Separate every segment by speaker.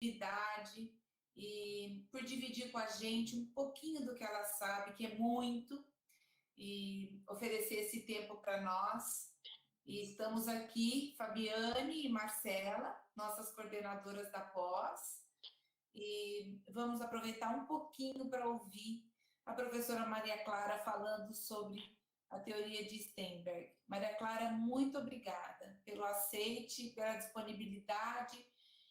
Speaker 1: disponibilidade e por dividir com a gente um pouquinho do que ela sabe, que é muito, e oferecer esse tempo para nós. E estamos aqui, Fabiane e Marcela, nossas coordenadoras da pós, e vamos aproveitar um pouquinho para ouvir a professora Maria Clara falando sobre a teoria de Sternberg. Maria Clara, muito obrigada pelo aceite, pela disponibilidade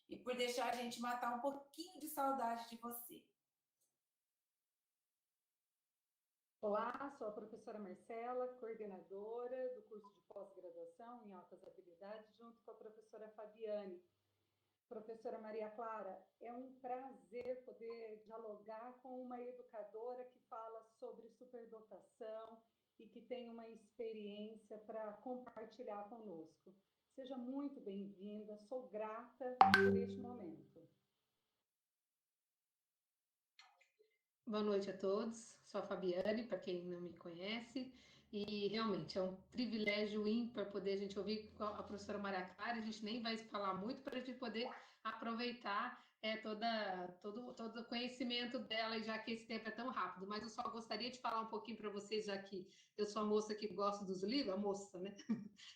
Speaker 1: e por deixar a gente matar um pouquinho de saudade de você.
Speaker 2: Olá, sou a professora Marcela, coordenadora do curso de pós-graduação em altas habilidades, junto com a professora Fabiane. Professora Maria Clara, é um prazer poder dialogar com uma educadora que fala sobre superdotação e que tem uma experiência para compartilhar conosco. Seja muito bem-vinda, sou grata por este momento.
Speaker 3: Boa noite a todos, sou a Fabiane, para quem não me conhece, e realmente é um privilégio ímpar poder a gente ouvir a professora Maria Clara. A gente nem vai falar muito para a gente poder aproveitar todo o conhecimento dela, já que esse tempo é tão rápido, mas eu só gostaria de falar um pouquinho para vocês, já que eu sou a moça que gosta dos livros, a moça, né,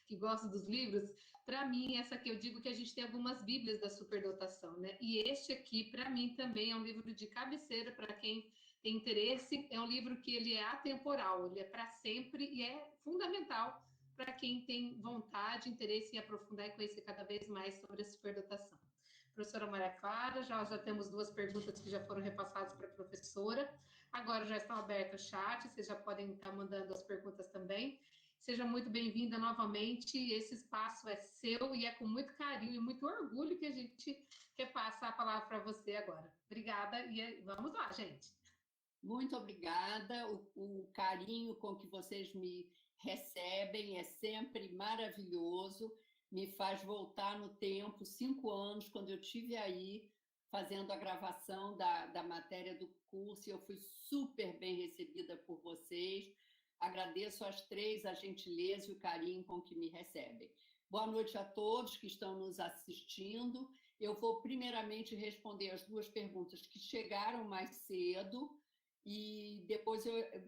Speaker 3: que gosta dos livros. Para mim, essa que eu digo que a gente tem algumas bíblias da superdotação, né, e este aqui, para mim, também é um livro de cabeceira para quem tem interesse. É um livro que ele é atemporal, ele é para sempre e é fundamental para quem tem vontade, interesse em aprofundar e conhecer cada vez mais sobre a superdotação. Professora Maria Clara, já temos duas perguntas que já foram repassadas para a professora. Agora já está aberto o chat, vocês já podem estar mandando as perguntas também. Seja muito bem-vinda novamente, esse espaço é seu e é com muito carinho e muito orgulho que a gente quer passar a palavra para você agora. Obrigada e vamos lá, gente.
Speaker 4: Muito obrigada, o carinho com que vocês me recebem é sempre maravilhoso, me faz voltar no tempo, 5 anos, quando eu estive aí fazendo a gravação da matéria do curso, e eu fui super bem recebida por vocês. Agradeço às três a gentileza e o carinho com que me recebem. Boa noite a todos que estão nos assistindo. Eu vou primeiramente responder as duas perguntas que chegaram mais cedo, e depois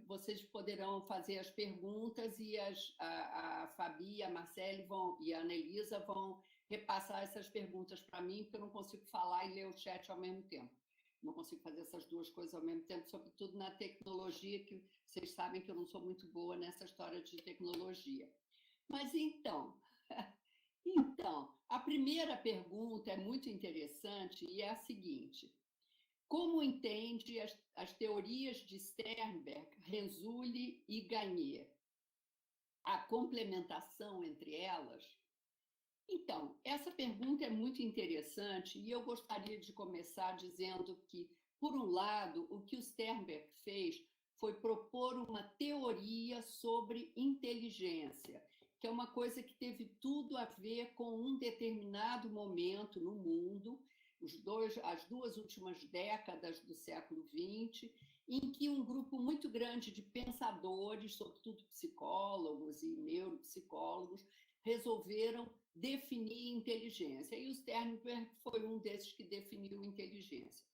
Speaker 4: vocês poderão fazer as perguntas e a Fabi, a Marcele e a Anelisa vão repassar essas perguntas para mim, porque eu não consigo falar e ler o chat ao mesmo tempo. Não consigo fazer essas duas coisas ao mesmo tempo, sobretudo na tecnologia, que vocês sabem que eu não sou muito boa nessa história de tecnologia. Mas então, a primeira pergunta é muito interessante e é a seguinte: como entende as teorias de Sternberg, Renzulli e Gagné? A complementação entre elas? Então, essa pergunta é muito interessante e eu gostaria de começar dizendo que, por um lado, o que o Sternberg fez foi propor uma teoria sobre inteligência, que é uma coisa que teve tudo a ver com um determinado momento no mundo, as duas últimas décadas do século XX, em que um grupo muito grande de pensadores, sobretudo psicólogos e neuropsicólogos, resolveram definir inteligência. E o Sternberg foi um desses que definiu inteligência.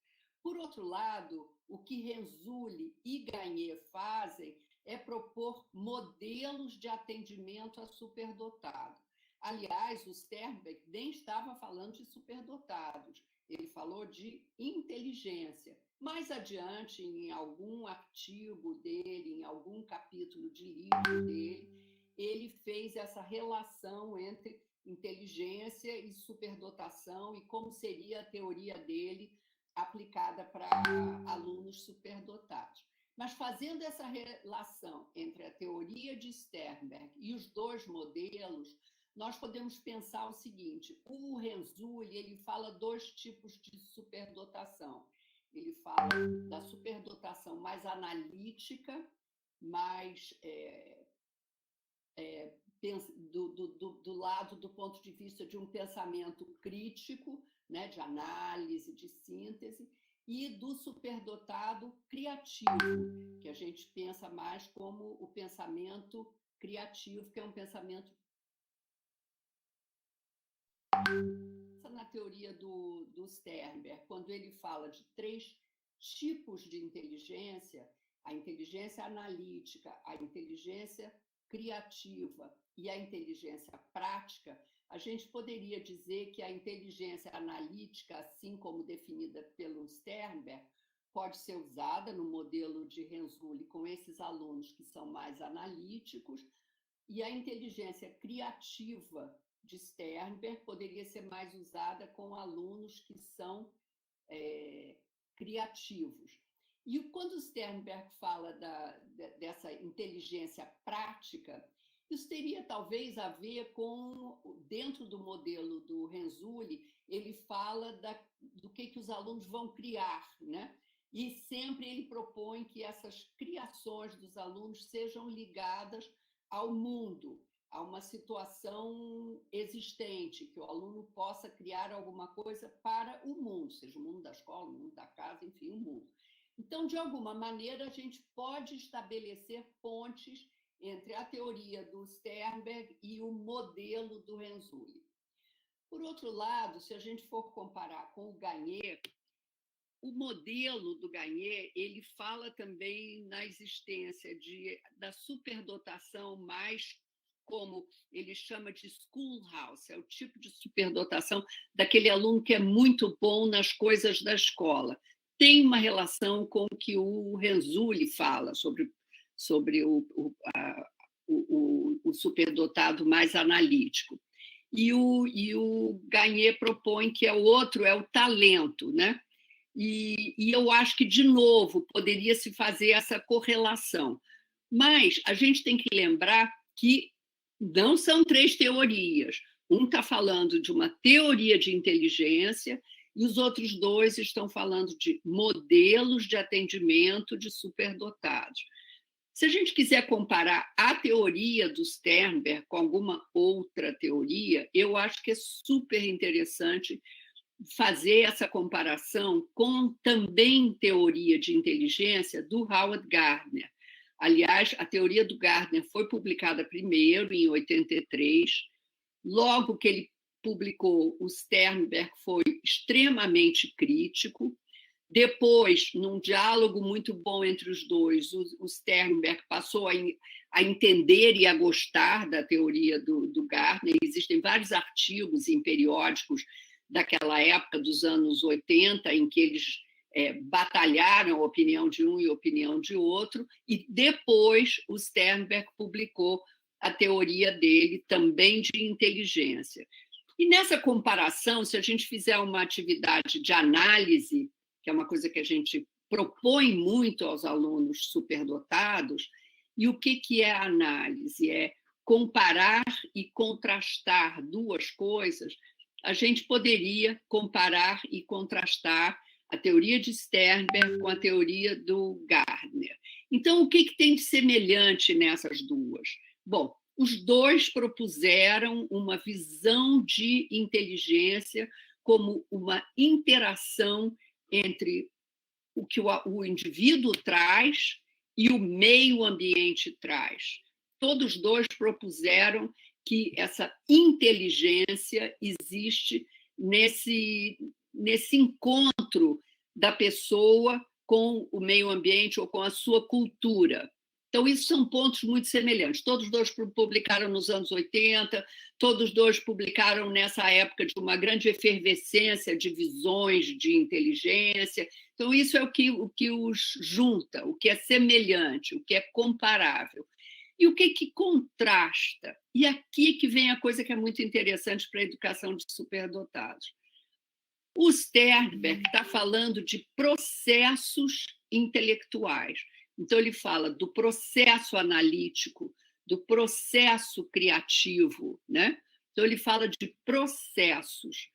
Speaker 4: Por outro lado, o que Renzulli e Gagné fazem é propor modelos de atendimento a superdotado. Aliás, o Sternberg nem estava falando de superdotados, ele falou de inteligência. Mais adiante, em algum artigo dele, em algum capítulo de livro dele, ele fez essa relação entre inteligência e superdotação e como seria a teoria dele aplicada para alunos superdotados. Mas fazendo essa relação entre a teoria de Sternberg e os dois modelos, nós podemos pensar o seguinte: o Renzulli, ele fala dois tipos de superdotação. Ele fala da superdotação mais analítica, mais do lado do ponto de vista de um pensamento crítico, né, de análise, de síntese, e do superdotado criativo, que a gente pensa mais como o pensamento criativo, que é um pensamento na teoria do Sternberg, quando ele fala de 3 tipos de inteligência, a inteligência analítica, a inteligência criativa e a inteligência prática, a gente poderia dizer que a inteligência analítica, assim como definida pelo Sternberg, pode ser usada no modelo de Renzulli com esses alunos que são mais analíticos, e a inteligência criativa de Sternberg poderia ser mais usada com alunos que são criativos. E quando Sternberg fala dessa inteligência prática, isso teria talvez a ver com, dentro do modelo do Renzulli, ele fala do que os alunos vão criar, né? E sempre ele propõe que essas criações dos alunos sejam ligadas ao mundo, a uma situação existente, que o aluno possa criar alguma coisa para o mundo, seja o mundo da escola, o mundo da casa, enfim, o mundo. Então, de alguma maneira, a gente pode estabelecer pontes entre a teoria do Sternberg e o modelo do Renzulli. Por outro lado, se a gente for comparar com o Gagné, o modelo do Gagné, ele fala também na existência da superdotação mais, como ele chama de schoolhouse, é o tipo de superdotação daquele aluno que é muito bom nas coisas da escola. Tem uma relação com o que o Renzulli fala sobre o superdotado mais analítico. E o Gagné propõe que o outro é o talento, né? E eu acho que, de novo, poderia se fazer essa correlação. Mas a gente tem que lembrar que não são 3 teorias. Um está falando de uma teoria de inteligência e os outros 2 estão falando de modelos de atendimento de superdotados. Se a gente quiser comparar a teoria do Sternberg com alguma outra teoria, eu acho que é super interessante fazer essa comparação com também teoria de inteligência do Howard Gardner. Aliás, a teoria do Gardner foi publicada primeiro, em 83. Logo que ele publicou, o Sternberg foi extremamente crítico. Depois, num diálogo muito bom entre os 2, o Sternberg passou a entender e a gostar da teoria do Gardner. Existem vários artigos em periódicos daquela época, dos anos 80, em que eles batalharam a opinião de um e a opinião de outro, e depois o Sternberg publicou a teoria dele, também de inteligência. E nessa comparação, se a gente fizer uma atividade de análise, que é uma coisa que a gente propõe muito aos alunos superdotados, e o que é a análise? É comparar e contrastar 2 coisas. A gente poderia comparar e contrastar a teoria de Sternberg com a teoria do Gardner. Então, o que tem de semelhante nessas 2? Bom, os 2 propuseram uma visão de inteligência como uma interação entre o que o indivíduo traz e o meio ambiente traz. Todos 2 propuseram que essa inteligência existe nesse encontro da pessoa com o meio ambiente ou com a sua cultura. Então, isso são pontos muito semelhantes. Todos 2 publicaram nos anos 80, todos 2 publicaram nessa época de uma grande efervescência de visões de inteligência. Então, isso é o que os junta, o que é semelhante, o que é comparável. E o que contrasta? E aqui que vem a coisa que é muito interessante para a educação de superdotados. O Sternberg está falando de processos intelectuais. Então, ele fala do processo analítico, do processo criativo, né? Então, ele fala de processos.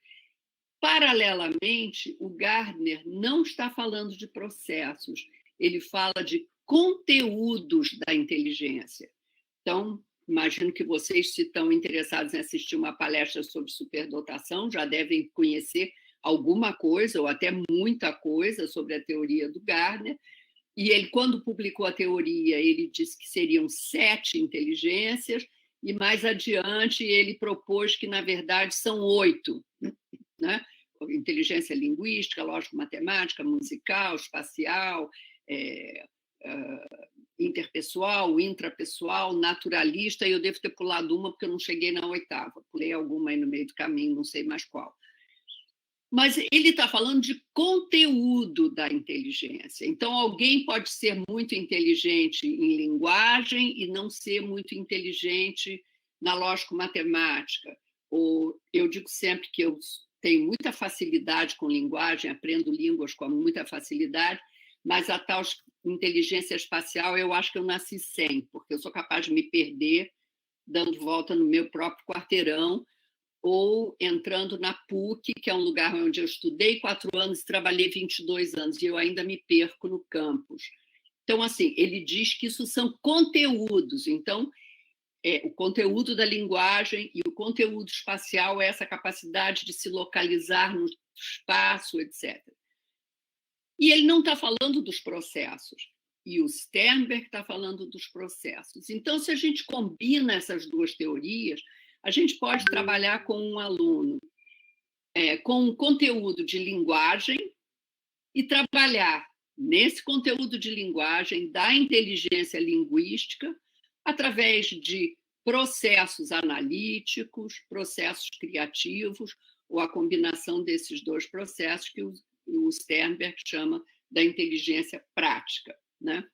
Speaker 4: Paralelamente, o Gardner não está falando de processos, ele fala de conteúdos da inteligência. Então, imagino que vocês, se estão interessados em assistir uma palestra sobre superdotação, já devem conhecer alguma coisa, ou até muita coisa, sobre a teoria do Gardner. E ele, quando publicou a teoria, ele disse que seriam 7 inteligências, e mais adiante ele propôs que, na verdade, são 8. né? Inteligência linguística, lógico-matemática, musical, espacial, interpessoal, intrapessoal, naturalista, e eu devo ter pulado uma porque eu não cheguei na 8ª. Pulei alguma aí no meio do caminho, não sei mais qual. Mas ele está falando de conteúdo da inteligência. Então, alguém pode ser muito inteligente em linguagem e não ser muito inteligente na lógico-matemática. Ou eu digo sempre que eu tenho muita facilidade com linguagem, aprendo línguas com muita facilidade, mas a tal inteligência espacial eu acho que eu nasci sem, porque eu sou capaz de me perder dando volta no meu próprio quarteirão, ou entrando na PUC, que é um lugar onde eu estudei 4 anos e trabalhei 22 anos, e eu ainda me perco no campus. Então, assim, ele diz que isso são conteúdos. Então, o conteúdo da linguagem e o conteúdo espacial é essa capacidade de se localizar no espaço, etc. E ele não está falando dos processos. E o Sternberg está falando dos processos. Então, se a gente combina essas duas teorias, a gente pode trabalhar com um aluno com um conteúdo de linguagem e trabalhar nesse conteúdo de linguagem da inteligência linguística através de processos analíticos, processos criativos, ou a combinação desses dois processos que o Sternberg chama da inteligência prática, né?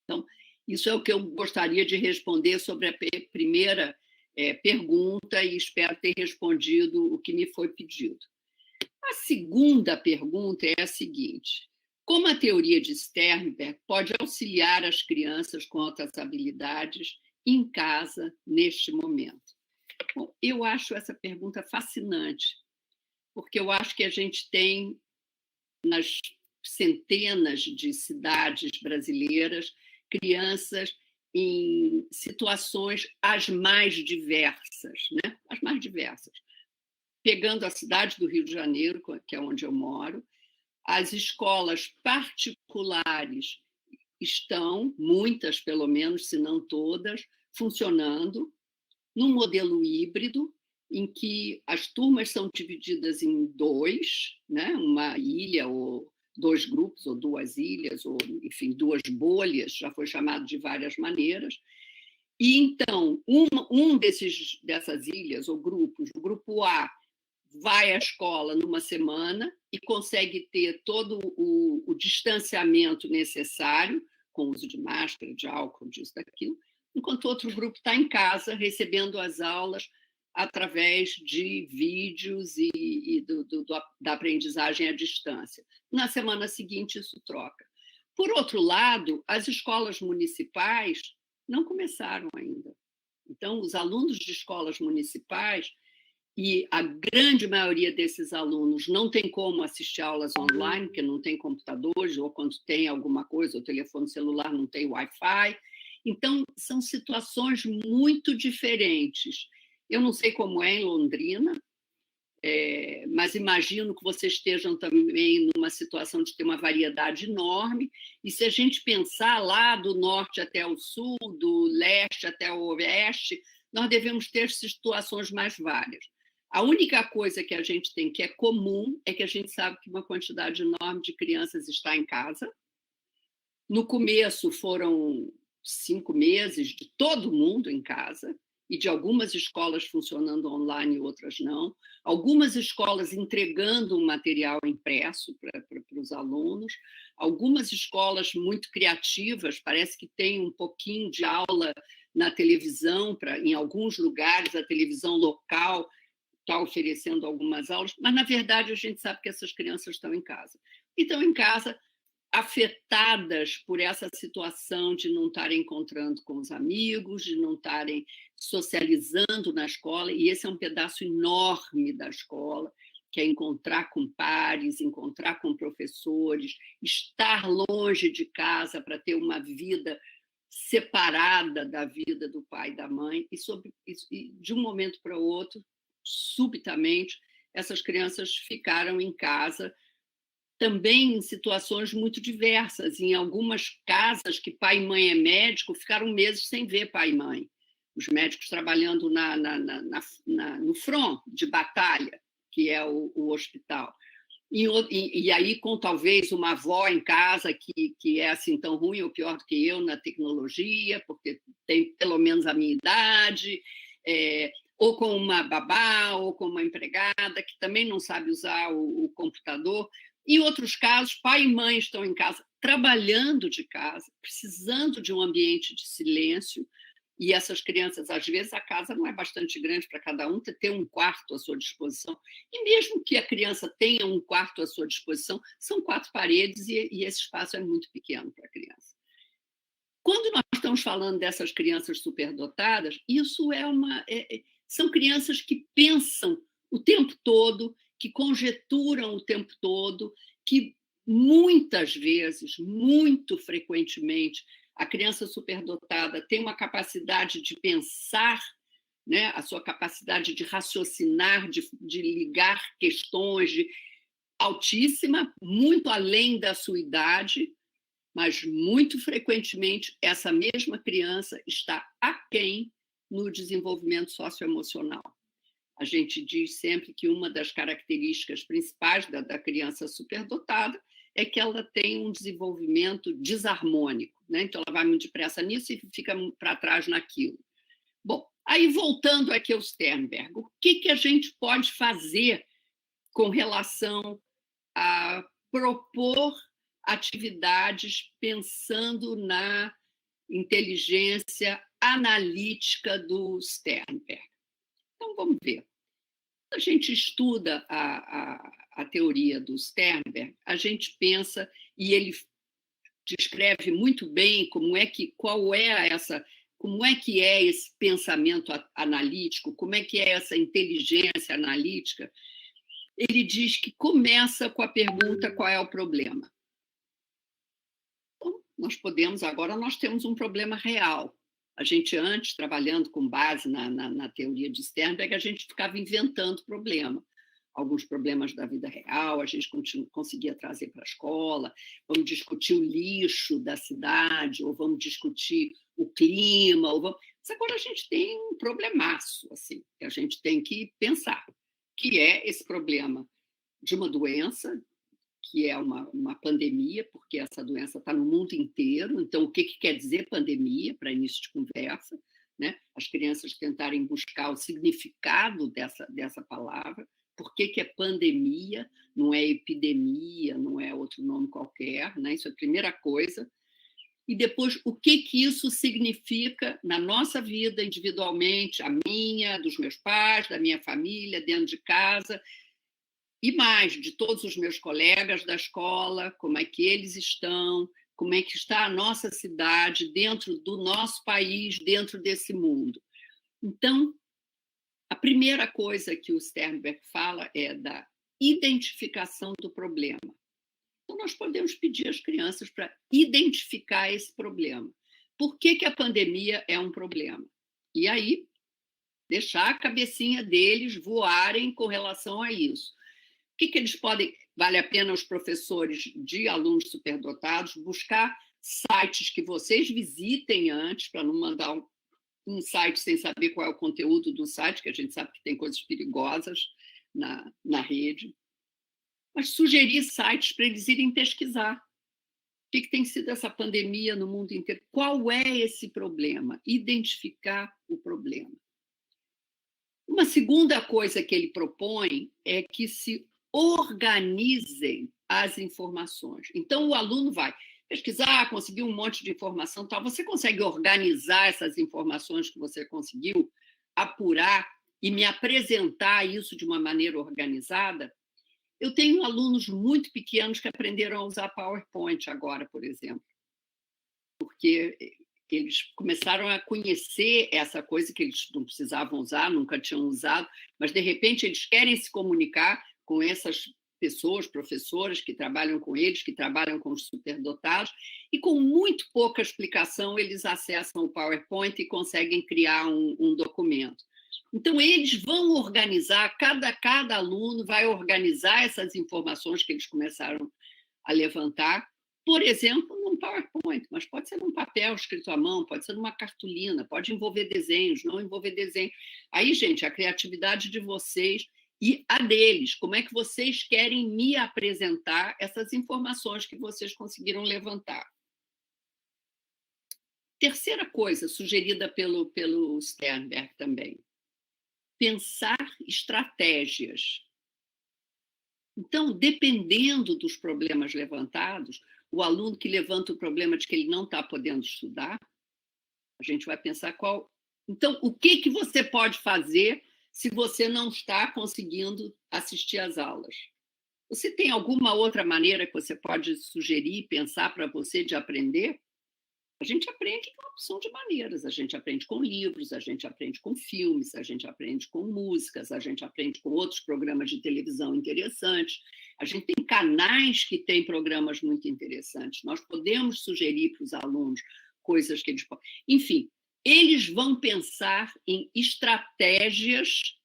Speaker 4: Então, isso é o que eu gostaria de responder sobre a primeira pergunta, e espero ter respondido o que me foi pedido. A segunda pergunta é a seguinte: como a teoria de Sternberg pode auxiliar as crianças com altas habilidades em casa neste momento? Bom, eu acho essa pergunta fascinante, porque eu acho que a gente tem, nas centenas de cidades brasileiras, crianças em situações as mais diversas, né? As mais diversas. Pegando a cidade do Rio de Janeiro, que é onde eu moro, as escolas particulares estão, muitas pelo menos, se não todas, funcionando num modelo híbrido, em que as turmas são divididas em 2, né? Uma ilha ou 2 grupos, ou 2 ilhas, ou, enfim, 2 bolhas, já foi chamado de várias maneiras. E, então, dessas ilhas ou grupos, o grupo A vai à escola numa semana e consegue ter todo o distanciamento necessário, com uso de máscara, de álcool, disso, daquilo, enquanto outro grupo está em casa recebendo as aulas através de vídeos e da aprendizagem à distância. Na semana seguinte, isso troca. Por outro lado, as escolas municipais não começaram ainda. Então, os alunos de escolas municipais, e a grande maioria desses alunos não tem como assistir aulas online, porque não tem computadores, ou quando tem alguma coisa, o telefone celular não tem Wi-Fi. Então, são situações muito diferentes. Eu não sei como é em Londrina, mas imagino que vocês estejam também numa situação de ter uma variedade enorme, e se a gente pensar lá do norte até o sul, do leste até o oeste, nós devemos ter situações mais várias. A única coisa que a gente tem que é comum é que a gente sabe que uma quantidade enorme de crianças está em casa. No começo foram 5 meses de todo mundo em casa, e de algumas escolas funcionando online e outras não, algumas escolas entregando um material impresso para os alunos, algumas escolas muito criativas, parece que tem um pouquinho de aula na televisão, em alguns lugares a televisão local está oferecendo algumas aulas, mas, na verdade, a gente sabe que essas crianças estão em casa. E estão em casa afetadas por essa situação de não estarem encontrando com os amigos, de não estarem socializando na escola, e esse é um pedaço enorme da escola, que é encontrar com pares, encontrar com professores, estar longe de casa para ter uma vida separada da vida do pai e da mãe, e de um momento para o outro, subitamente, essas crianças ficaram em casa, também em situações muito diversas. Em algumas casas que pai e mãe é médico, ficaram meses sem ver pai e mãe. Os médicos trabalhando no front de batalha, que é o hospital. E aí, com talvez uma avó em casa que é assim tão ruim ou pior do que eu na tecnologia, porque tem pelo menos a minha idade, ou com uma babá, ou com uma empregada que também não sabe usar o computador. Em outros casos, pai e mãe estão em casa, trabalhando de casa, precisando de um ambiente de silêncio, e essas crianças, às vezes, a casa não é bastante grande para cada um, ter um quarto à sua disposição. E mesmo que a criança tenha um quarto à sua disposição, são 4 paredes e esse espaço é muito pequeno para a criança. Quando nós estamos falando dessas crianças superdotadas, isso são crianças que pensam o tempo todo, que conjecturam o tempo todo, que muitas vezes, muito frequentemente, a criança superdotada tem uma capacidade de pensar, né? A sua capacidade de raciocinar, de ligar questões, altíssima, muito além da sua idade, mas muito frequentemente essa mesma criança está aquém no desenvolvimento socioemocional. A gente diz sempre que uma das características principais da criança superdotada é que ela tem um desenvolvimento desarmônico, né? Então, ela vai muito depressa nisso e fica para trás naquilo. Bom, aí voltando aqui ao Sternberg, o que a gente pode fazer com relação a propor atividades pensando na inteligência analítica do Sternberg? Então, vamos ver. Quando a gente estuda a teoria do Sternberg, a gente pensa, e ele descreve muito bem como é que é esse pensamento analítico, como é que é essa inteligência analítica. Ele diz que começa com a pergunta: qual é o problema? Então, nós temos um problema real. A gente, antes, trabalhando com base na teoria de Sternberg, a gente ficava inventando problema. Alguns problemas da vida real, a gente conseguia trazer para a escola, vamos discutir o lixo da cidade, ou vamos discutir o clima, mas agora a gente tem um problemaço, assim, que a gente tem que pensar, que é esse problema de uma doença, que é uma pandemia, porque essa doença está no mundo inteiro. Então, o que quer dizer pandemia, para início de conversa, né? As crianças tentarem buscar o significado dessa palavra. Por que é pandemia, não é epidemia, não é outro nome qualquer, né? Isso é a primeira coisa. E depois, o que isso significa na nossa vida individualmente, a minha, dos meus pais, da minha família, dentro de casa, e mais, de todos os meus colegas da escola, como é que eles estão, como é que está a nossa cidade dentro do nosso país, dentro desse mundo. Então, a primeira coisa que o Sternberg fala é da identificação do problema. Então, nós podemos pedir às crianças para identificar esse problema. Por que a pandemia é um problema? E aí, deixar a cabecinha deles voarem com relação a isso. O que eles podem... Vale a pena os professores de alunos superdotados buscar sites que vocês visitem antes, para não mandar um site sem saber qual é o conteúdo do site, que a gente sabe que tem coisas perigosas na rede. Mas sugerir sites para eles irem pesquisar. O que tem sido essa pandemia no mundo inteiro? Qual é esse problema? Identificar o problema. Uma segunda coisa que ele propõe é que se organizem as informações. Então, o aluno vai pesquisar, conseguir um monte de informação, tal. Você consegue organizar essas informações que você conseguiu, apurar e me apresentar isso de uma maneira organizada? Eu tenho alunos muito pequenos que aprenderam a usar PowerPoint agora, por exemplo, porque eles começaram a conhecer essa coisa que eles não precisavam usar, nunca tinham usado, mas, de repente, eles querem se comunicar com essas pessoas, professoras que trabalham com eles, que trabalham com os superdotados, e com muito pouca explicação eles acessam o PowerPoint e conseguem criar um documento. Então, eles vão organizar, cada aluno vai organizar essas informações que eles começaram a levantar, por exemplo, num PowerPoint, mas pode ser num papel escrito à mão, pode ser numa cartolina, pode envolver desenhos, não envolver desenho. Aí, gente, a criatividade de vocês e a deles. Como é que vocês querem me apresentar essas informações que vocês conseguiram levantar? Terceira coisa, sugerida pelo Sternberg também, pensar estratégias. Então, dependendo dos problemas levantados, o aluno que levanta o problema de que ele não está podendo estudar, a gente vai pensar qual... Então, o que você pode fazer se você não está conseguindo assistir às aulas? Você tem alguma outra maneira que você pode sugerir, pensar para você de aprender? A gente aprende com uma opção de maneiras. A gente aprende com livros, a gente aprende com filmes, a gente aprende com músicas, a gente aprende com outros programas de televisão interessantes. A gente tem canais que têm programas muito interessantes. Nós podemos sugerir para os alunos coisas que eles podem... Enfim, eles vão pensar em estratégias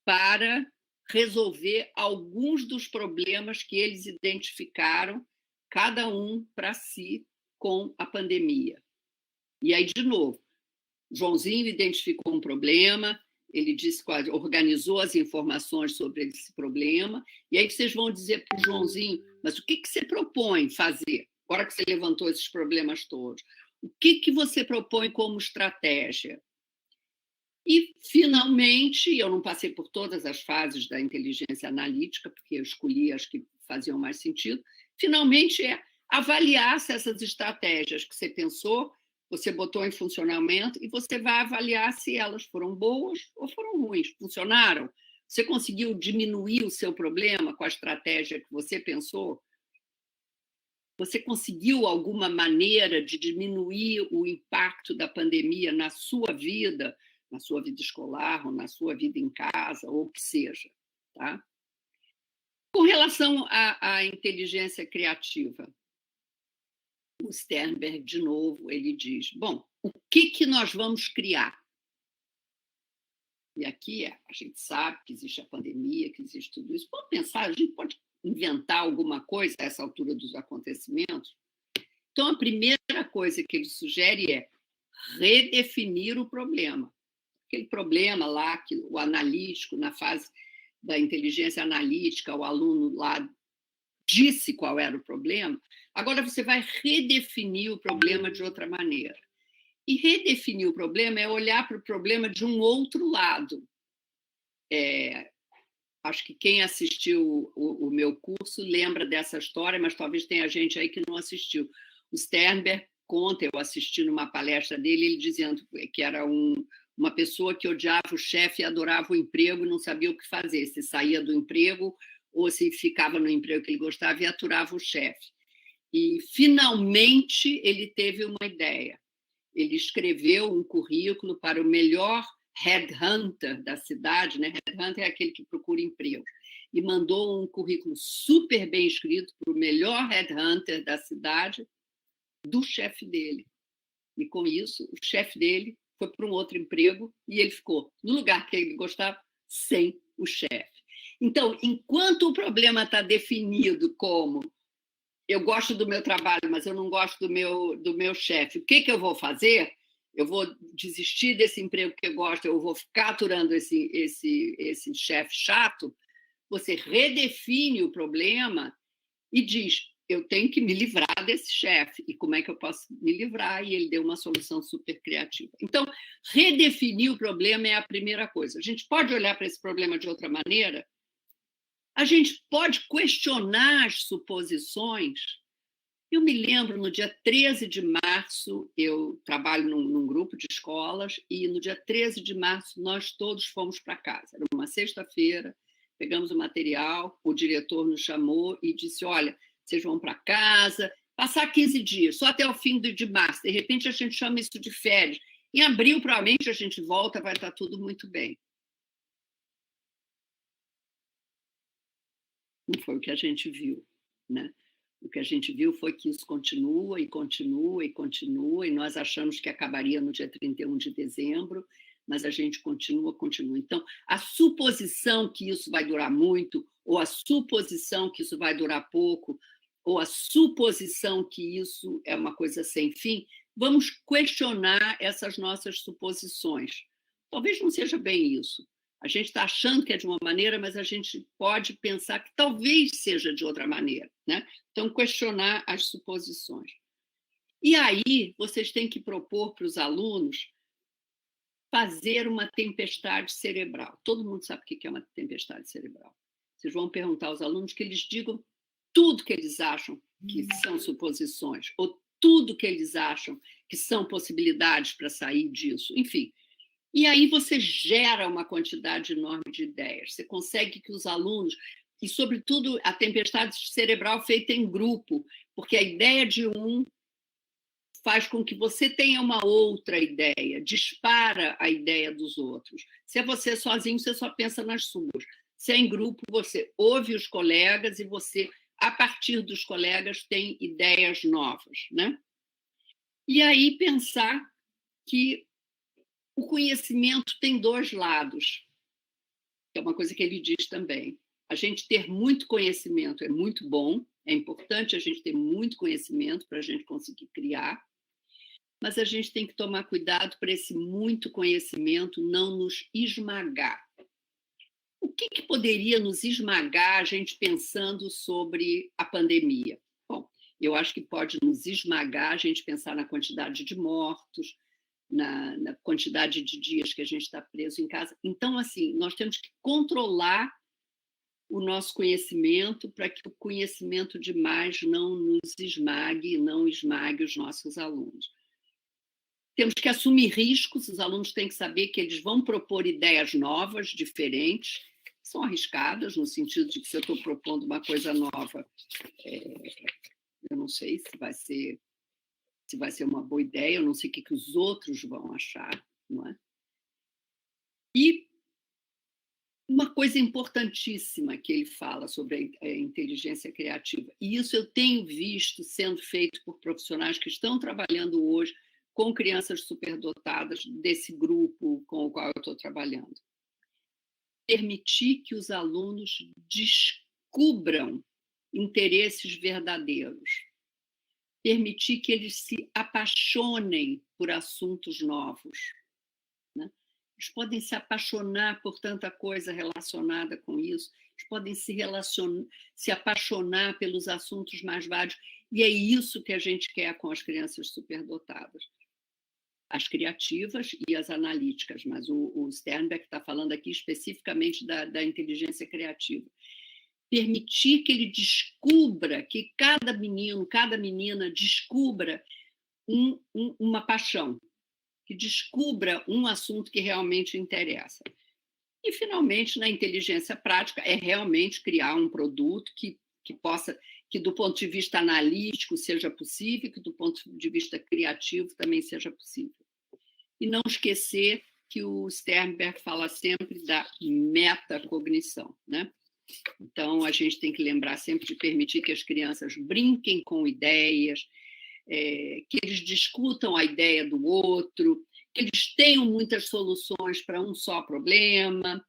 Speaker 4: para resolver alguns dos problemas que eles identificaram, cada um para si, com a pandemia. E aí, de novo, Joãozinho identificou um problema, ele disse, organizou as informações sobre esse problema, e aí vocês vão dizer para o Joãozinho, mas o que você propõe fazer, agora que você levantou esses problemas todos? O que você propõe como estratégia? E, finalmente, eu não passei por todas as fases da inteligência analítica, porque eu escolhi as que faziam mais sentido, finalmente é avaliar se essas estratégias que você pensou, você botou em funcionamento, e você vai avaliar se elas foram boas ou foram ruins. Funcionaram? Você conseguiu diminuir o seu problema com a estratégia que você pensou? Você conseguiu alguma maneira de diminuir o impacto da pandemia na sua vida escolar, ou na sua vida em casa, ou o que seja, tá? Com relação à inteligência criativa, o Sternberg, de novo, ele diz, bom, o que nós vamos criar? E aqui a gente sabe que existe a pandemia, que existe tudo isso. Vamos pensar, a gente pode inventar alguma coisa a essa altura dos acontecimentos? Então, a primeira coisa que ele sugere é redefinir o problema. Aquele problema lá, que o analítico, na fase da inteligência analítica, o aluno lá disse qual era o problema, agora você vai redefinir o problema de outra maneira. E redefinir o problema é olhar para o problema de um outro lado. Acho que quem assistiu o meu curso lembra dessa história, mas talvez tenha gente aí que não assistiu. O Sternberg conta, eu assisti numa palestra dele, ele dizendo que era uma pessoa que odiava o chefe e adorava o emprego e não sabia o que fazer, se saía do emprego ou se ficava no emprego que ele gostava e aturava o chefe. E, finalmente, ele teve uma ideia. Ele escreveu um currículo para o melhor headhunter da cidade, né? Headhunter é aquele que procura emprego. E mandou um currículo super bem escrito para o melhor headhunter da cidade, do chefe dele. E, com isso, o chefe dele foi para um outro emprego e ele ficou no lugar que ele gostava, sem o chefe. Então, enquanto o problema está definido como eu gosto do meu trabalho, mas eu não gosto do meu chefe, o que eu vou fazer? Eu vou desistir desse emprego que eu gosto, eu vou ficar aturando esse chefe chato. Você redefine o problema e diz, eu tenho que me livrar desse chefe. E como é que eu posso me livrar? E ele deu uma solução super criativa. Então, redefinir o problema é a primeira coisa. A gente pode olhar para esse problema de outra maneira? A gente pode questionar as suposições. Eu me lembro, no dia 13 de março, eu trabalho num grupo de escolas, e no dia 13 de março nós todos fomos para casa. Era uma sexta-feira, pegamos o material, o diretor nos chamou e disse, olha, vocês vão para casa, passar 15 dias, só até o fim de março. De repente, a gente chama isso de férias. Em abril, provavelmente, a gente volta, vai estar tudo muito bem. Não foi o que a gente viu, né? O que a gente viu foi que isso continua, e continua, e continua, e nós achamos que acabaria no dia 31 de dezembro, mas a gente continua. Então, a suposição que isso vai durar muito, ou a suposição que isso vai durar pouco, ou a suposição que isso é uma coisa sem fim, vamos questionar essas nossas suposições. Talvez não seja bem isso. A gente está achando que é de uma maneira, mas a gente pode pensar que talvez seja de outra maneira, né? Então, questionar as suposições. E aí, vocês têm que propor para os alunos fazer uma tempestade cerebral. Todo mundo sabe o que é uma tempestade cerebral. Vocês vão perguntar aos alunos que eles digam tudo que eles acham que são suposições, ou tudo que eles acham que são possibilidades para sair disso, enfim. E aí você gera uma quantidade enorme de ideias. Você consegue que os alunos, e sobretudo a tempestade cerebral feita em grupo, porque a ideia de um faz com que você tenha uma outra ideia, dispara a ideia dos outros. Se é você sozinho, você só pensa nas suas. Se é em grupo, você ouve os colegas e você, a partir dos colegas, tem ideias novas, né? E aí pensar que o conhecimento tem dois lados, que é uma coisa que ele diz também. A gente ter muito conhecimento é muito bom, é importante a gente ter muito conhecimento para a gente conseguir criar, mas a gente tem que tomar cuidado para esse muito conhecimento não nos esmagar. O que poderia nos esmagar a gente pensando sobre a pandemia? Bom, eu acho que pode nos esmagar a gente pensar na quantidade de mortos, na quantidade de dias que a gente está preso em casa. Então, assim, nós temos que controlar o nosso conhecimento para que o conhecimento demais não nos esmague, não esmague os nossos alunos. Temos que assumir riscos, os alunos têm que saber que eles vão propor ideias novas, diferentes, são arriscadas, no sentido de que se eu estou propondo uma coisa nova, eu não sei se vai ser uma boa ideia, eu não sei o que os outros vão achar, não é? E uma coisa importantíssima que ele fala sobre a inteligência criativa, e isso eu tenho visto sendo feito por profissionais que estão trabalhando hoje com crianças superdotadas desse grupo com o qual eu estou trabalhando. Permitir que os alunos descubram interesses verdadeiros. Permitir que eles se apaixonem por assuntos novos. Né? Eles podem se apaixonar por tanta coisa relacionada com isso, eles podem se apaixonar pelos assuntos mais vários, e é isso que a gente quer com as crianças superdotadas. As criativas e as analíticas, mas o Sternberg está falando aqui especificamente da inteligência criativa. Permitir que ele descubra, que cada menino, cada menina descubra uma paixão, que descubra um assunto que realmente interessa. E, finalmente, na inteligência prática, é realmente criar um produto que possa, que do ponto de vista analítico seja possível, que do ponto de vista criativo também seja possível. E não esquecer que o Sternberg fala sempre da metacognição, né? Então, a gente tem que lembrar sempre de permitir que as crianças brinquem com ideias, que eles discutam a ideia do outro, que eles tenham muitas soluções para um só problema.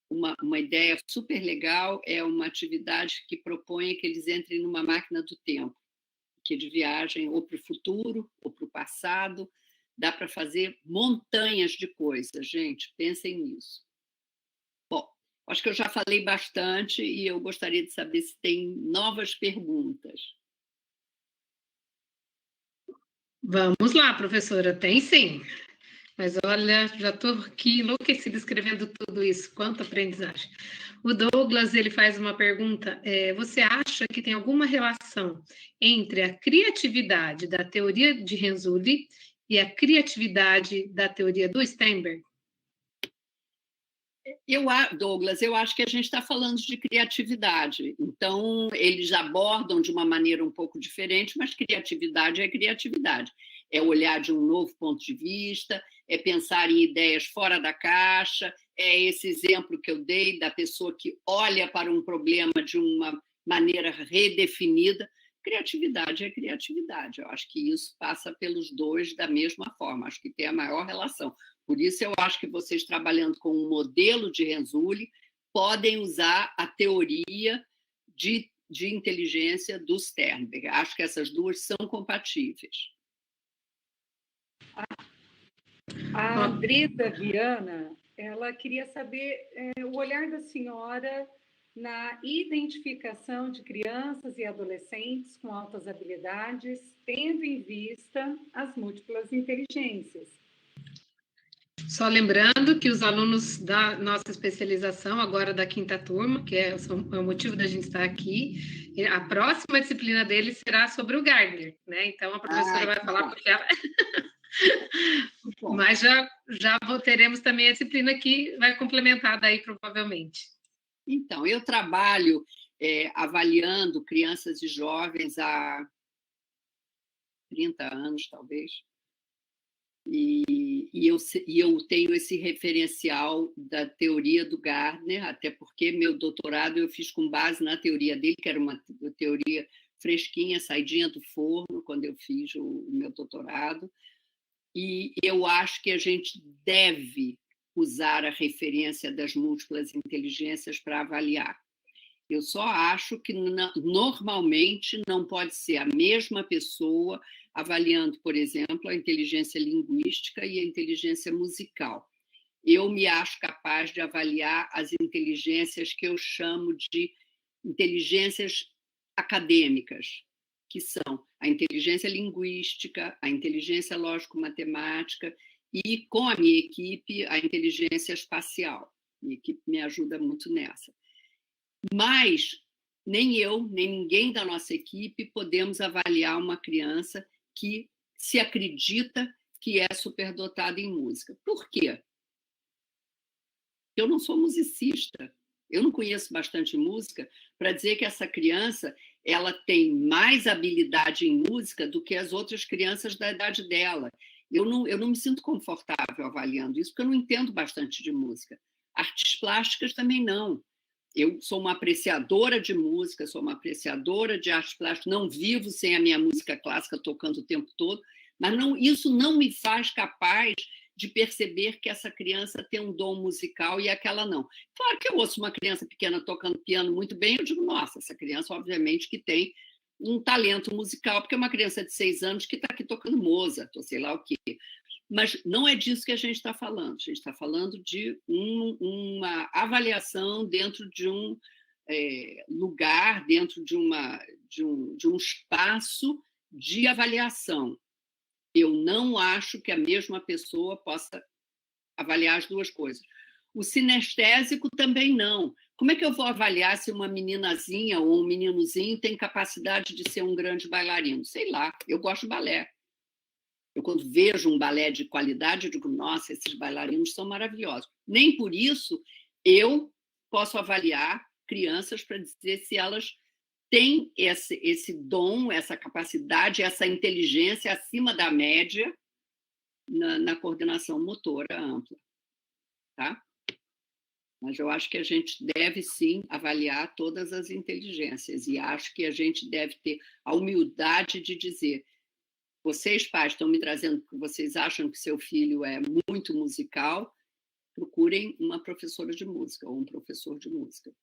Speaker 4: Uma ideia super legal é uma atividade que propõe que eles entrem numa máquina do tempo, que eles viajem ou para o futuro ou para o passado. Dá para fazer montanhas de coisas, gente, pensem nisso. Bom, acho que eu já falei bastante e eu gostaria de saber se tem novas perguntas.
Speaker 3: Vamos lá, professora, tem sim. Mas olha, já estou aqui enlouquecida escrevendo tudo isso, quanta aprendizagem. O Douglas, ele faz uma pergunta, você acha que tem alguma relação entre a criatividade da teoria de Renzulli e a criatividade da teoria do Sternberg?
Speaker 4: Douglas, eu acho que a gente está falando de criatividade. Então, eles abordam de uma maneira um pouco diferente, mas criatividade é criatividade. É olhar de um novo ponto de vista, é pensar em ideias fora da caixa, é esse exemplo que eu dei da pessoa que olha para um problema de uma maneira redefinida. Criatividade é criatividade. Eu acho que isso passa pelos dois da mesma forma. Acho que tem a maior relação. Por isso, eu acho que vocês, trabalhando com um modelo de Renzulli, podem usar a teoria de inteligência do Sternberg. Acho que essas duas são compatíveis.
Speaker 2: A Andressa Viana ela queria saber o olhar da senhora na identificação de crianças e adolescentes com altas habilidades, tendo em vista as múltiplas inteligências.
Speaker 3: Só lembrando que os alunos da nossa especialização, agora da 5ª turma, que é o motivo da gente estar aqui, a próxima disciplina deles será sobre o Gardner, né? Então, a professora vai falar porque ela... Mas já teremos também a disciplina que vai complementar daí, provavelmente.
Speaker 4: Então, eu trabalho avaliando crianças e jovens há 30 anos, talvez, e eu tenho esse referencial da teoria do Gardner, até porque meu doutorado eu fiz com base na teoria dele, que era uma teoria fresquinha, saidinha do forno, quando eu fiz o meu doutorado, e eu acho que a gente deve usar a referência das múltiplas inteligências para avaliar. Eu só acho que normalmente não pode ser a mesma pessoa avaliando, por exemplo, a inteligência linguística e a inteligência musical. Eu me acho capaz de avaliar as inteligências que eu chamo de inteligências acadêmicas, que são a inteligência linguística, a inteligência lógico-matemática e, com a minha equipe, a inteligência espacial. Minha equipe me ajuda muito nessa. Mas nem eu, nem ninguém da nossa equipe podemos avaliar uma criança que se acredita que é superdotada em música. Por quê? Eu não sou musicista, eu não conheço bastante música para dizer que essa criança ela tem mais habilidade em música do que as outras crianças da idade dela. Eu não me sinto confortável avaliando isso, porque eu não entendo bastante de música. Artes plásticas também não. Eu sou uma apreciadora de música, sou uma apreciadora de artes plásticas, não vivo sem a minha música clássica tocando o tempo todo, mas isso não me faz capaz de perceber que essa criança tem um dom musical e aquela não. Claro que eu ouço uma criança pequena tocando piano muito bem, eu digo, nossa, essa criança obviamente que tem um talento musical, porque é uma criança de 6 anos que está aqui tocando Mozart, ou sei lá o quê. Mas não é disso que a gente está falando. A gente está falando de uma avaliação dentro de um lugar, dentro de um espaço de avaliação. Eu não acho que a mesma pessoa possa avaliar as duas coisas. O sinestésico também não. Como é que eu vou avaliar se uma meninazinha ou um meninozinho tem capacidade de ser um grande bailarino? Sei lá, eu gosto de balé. Eu, quando vejo um balé de qualidade, eu digo, nossa, esses bailarinos são maravilhosos. Nem por isso eu posso avaliar crianças para dizer se elas têm esse dom, essa capacidade, essa inteligência acima da média na coordenação motora ampla. Tá? Mas eu acho que a gente deve, sim, avaliar todas as inteligências e acho que a gente deve ter a humildade de dizer vocês, pais, estão me trazendo porque vocês acham que seu filho é muito musical, procurem uma professora de música ou um professor de música.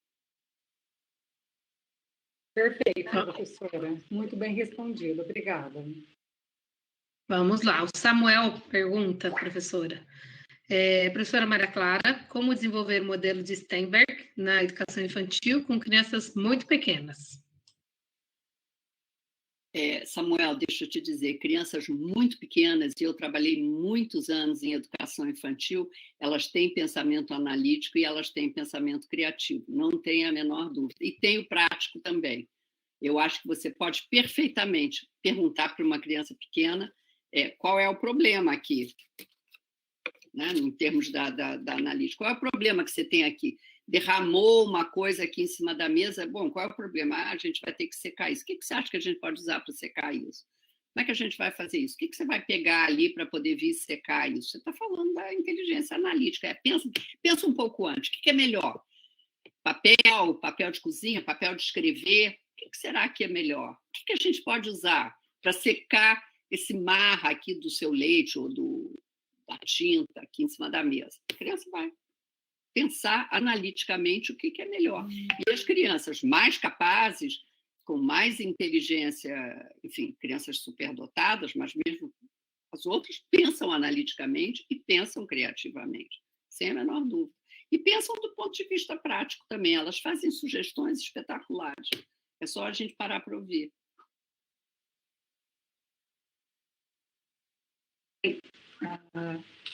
Speaker 2: Perfeito, professora. Muito bem respondido. Obrigada.
Speaker 3: Vamos lá. O Samuel pergunta, professora. Professora Maria Clara, como desenvolver o modelo de Steinberg na educação infantil com crianças muito pequenas?
Speaker 4: Samuel, deixa eu te dizer, crianças muito pequenas, e eu trabalhei muitos anos em educação infantil, elas têm pensamento analítico e elas têm pensamento criativo, não tem a menor dúvida. E tem o prático também. Eu acho que você pode perfeitamente perguntar para uma criança pequena qual é o problema aqui, né, em termos da analítica. Qual é o problema que você tem aqui? Derramou uma coisa aqui em cima da mesa, bom, qual é o problema? A gente vai ter que secar isso. O que você acha que a gente pode usar para secar isso? Como é que a gente vai fazer isso? O que você vai pegar ali para poder vir secar isso? Você está falando da inteligência analítica. Pensa um pouco antes. O que é melhor? Papel de cozinha, papel de escrever? O que será que é melhor? O que a gente pode usar para secar esse marra aqui do seu leite ou da tinta aqui em cima da mesa? A criança vai pensar analiticamente o que é melhor. E as crianças mais capazes, com mais inteligência, enfim, crianças superdotadas, mas mesmo as outras pensam analiticamente e pensam criativamente. sem a menor dúvida. E pensam do ponto de vista prático também, elas fazem sugestões espetaculares. É só a gente parar para ouvir.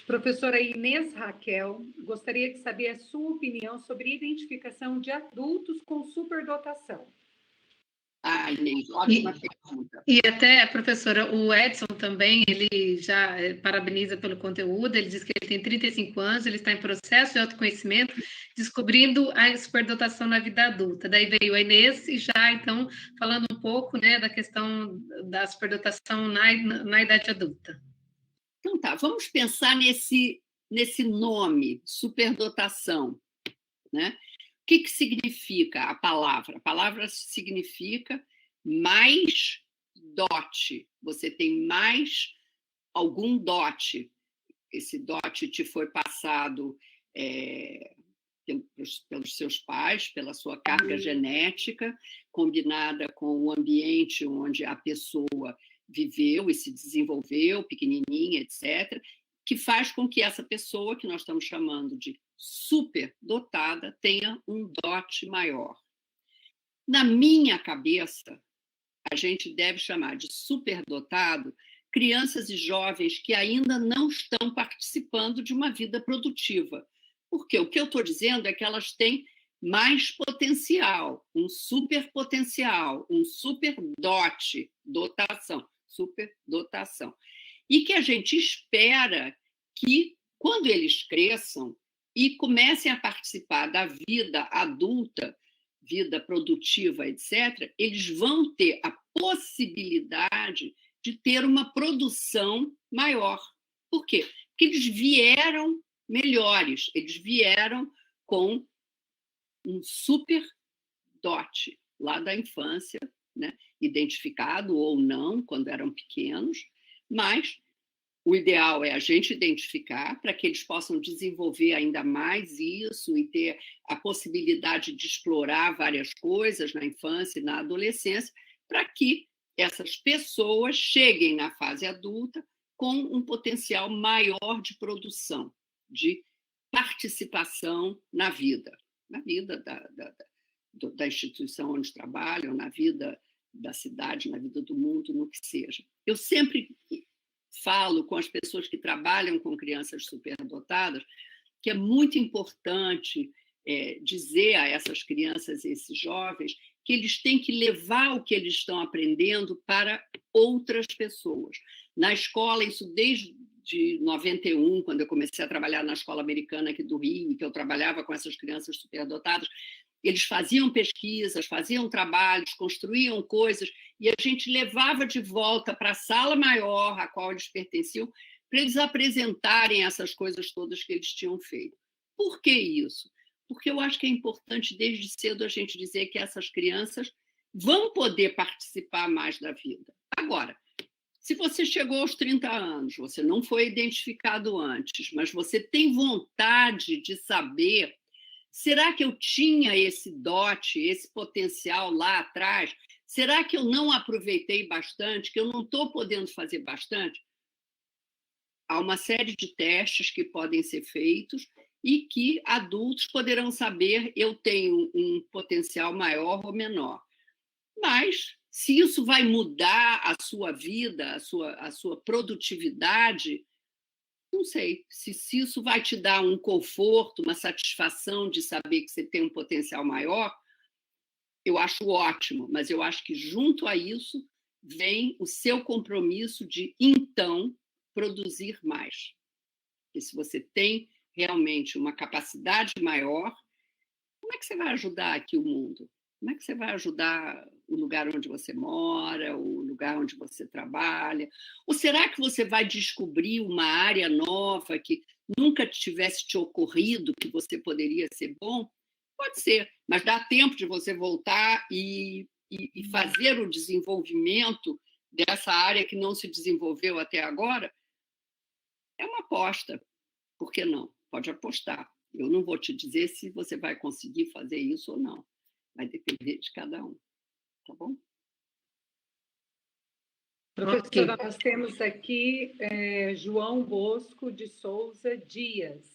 Speaker 2: Professora Inês Raquel, gostaria de saber a sua opinião sobre identificação de adultos com superdotação.
Speaker 4: Inês, ótima pergunta.
Speaker 3: E até, professora, o Edson também, ele já parabeniza pelo conteúdo, ele diz que ele tem 35 anos, ele está em processo de autoconhecimento, descobrindo a superdotação na vida adulta. Daí veio a Inês e já, então, falando um pouco, né, da questão da superdotação na idade adulta.
Speaker 4: Então tá, vamos pensar nesse nome, superdotação, né? O que significa a palavra? A palavra significa mais dote. Você tem mais algum dote. Esse dote te foi passado pelos seus pais, pela sua carga genética, combinada com o ambiente onde a pessoa viveu e se desenvolveu, pequenininha, etc., que faz com que essa pessoa, que nós estamos chamando de superdotada, tenha um dote maior. Na minha cabeça, a gente deve chamar de superdotado crianças e jovens que ainda não estão participando de uma vida produtiva. Porque o que eu estou dizendo é que elas têm mais potencial, um superpotencial, um superdote, superdotação. E que a gente espera que, quando eles cresçam e comecem a participar da vida adulta, vida produtiva, etc., eles vão ter a possibilidade de ter uma produção maior. Por quê? Porque eles vieram melhores, eles vieram com um super dote lá da infância, né? Identificado ou não, quando eram pequenos, mas o ideal é a gente identificar para que eles possam desenvolver ainda mais isso e ter a possibilidade de explorar várias coisas na infância e na adolescência, para que essas pessoas cheguem na fase adulta com um potencial maior de produção, de participação na vida da instituição onde trabalham, na vida da cidade, na vida do mundo, no que seja. Eu sempre falo com as pessoas que trabalham com crianças superdotadas que é muito importante dizer a essas crianças e esses jovens que eles têm que levar o que eles estão aprendendo para outras pessoas. Na escola, isso desde 91, quando eu comecei a trabalhar na escola americana aqui do Rio, e que eu trabalhava com essas crianças superdotadas, eles faziam pesquisas, faziam trabalhos, construíam coisas, e a gente levava de volta para a sala maior a qual eles pertenciam, para eles apresentarem essas coisas todas que eles tinham feito. Por que isso? Porque eu acho que é importante, desde cedo, a gente dizer que essas crianças vão poder participar mais da vida. Agora, se você chegou aos 30 anos, você não foi identificado antes, mas você tem vontade de saber, será que eu tinha esse dote, esse potencial lá atrás? Será que eu não aproveitei bastante, que eu não estou podendo fazer bastante? Há uma série de testes que podem ser feitos e que adultos poderão saber eu tenho um potencial maior ou menor. Mas, se isso vai mudar a sua vida, a sua produtividade, não sei. Se isso vai te dar um conforto, uma satisfação de saber que você tem um potencial maior, eu acho ótimo, mas eu acho que junto a isso vem o seu compromisso de, então, produzir mais. Porque se você tem realmente uma capacidade maior, como é que você vai ajudar aqui o mundo? Como é que você vai ajudar o lugar onde você mora, o lugar onde você trabalha? Ou será que você vai descobrir uma área nova que nunca tivesse te ocorrido que você poderia ser bom? Pode ser, mas dá tempo de você voltar e fazer o desenvolvimento dessa área que não se desenvolveu até agora? É uma aposta. Por que não? Pode apostar. Eu não vou te dizer se você vai conseguir fazer isso ou não. Vai depender de cada um. Tá bom?
Speaker 2: Professora, nós temos aqui João Bosco de Souza Dias.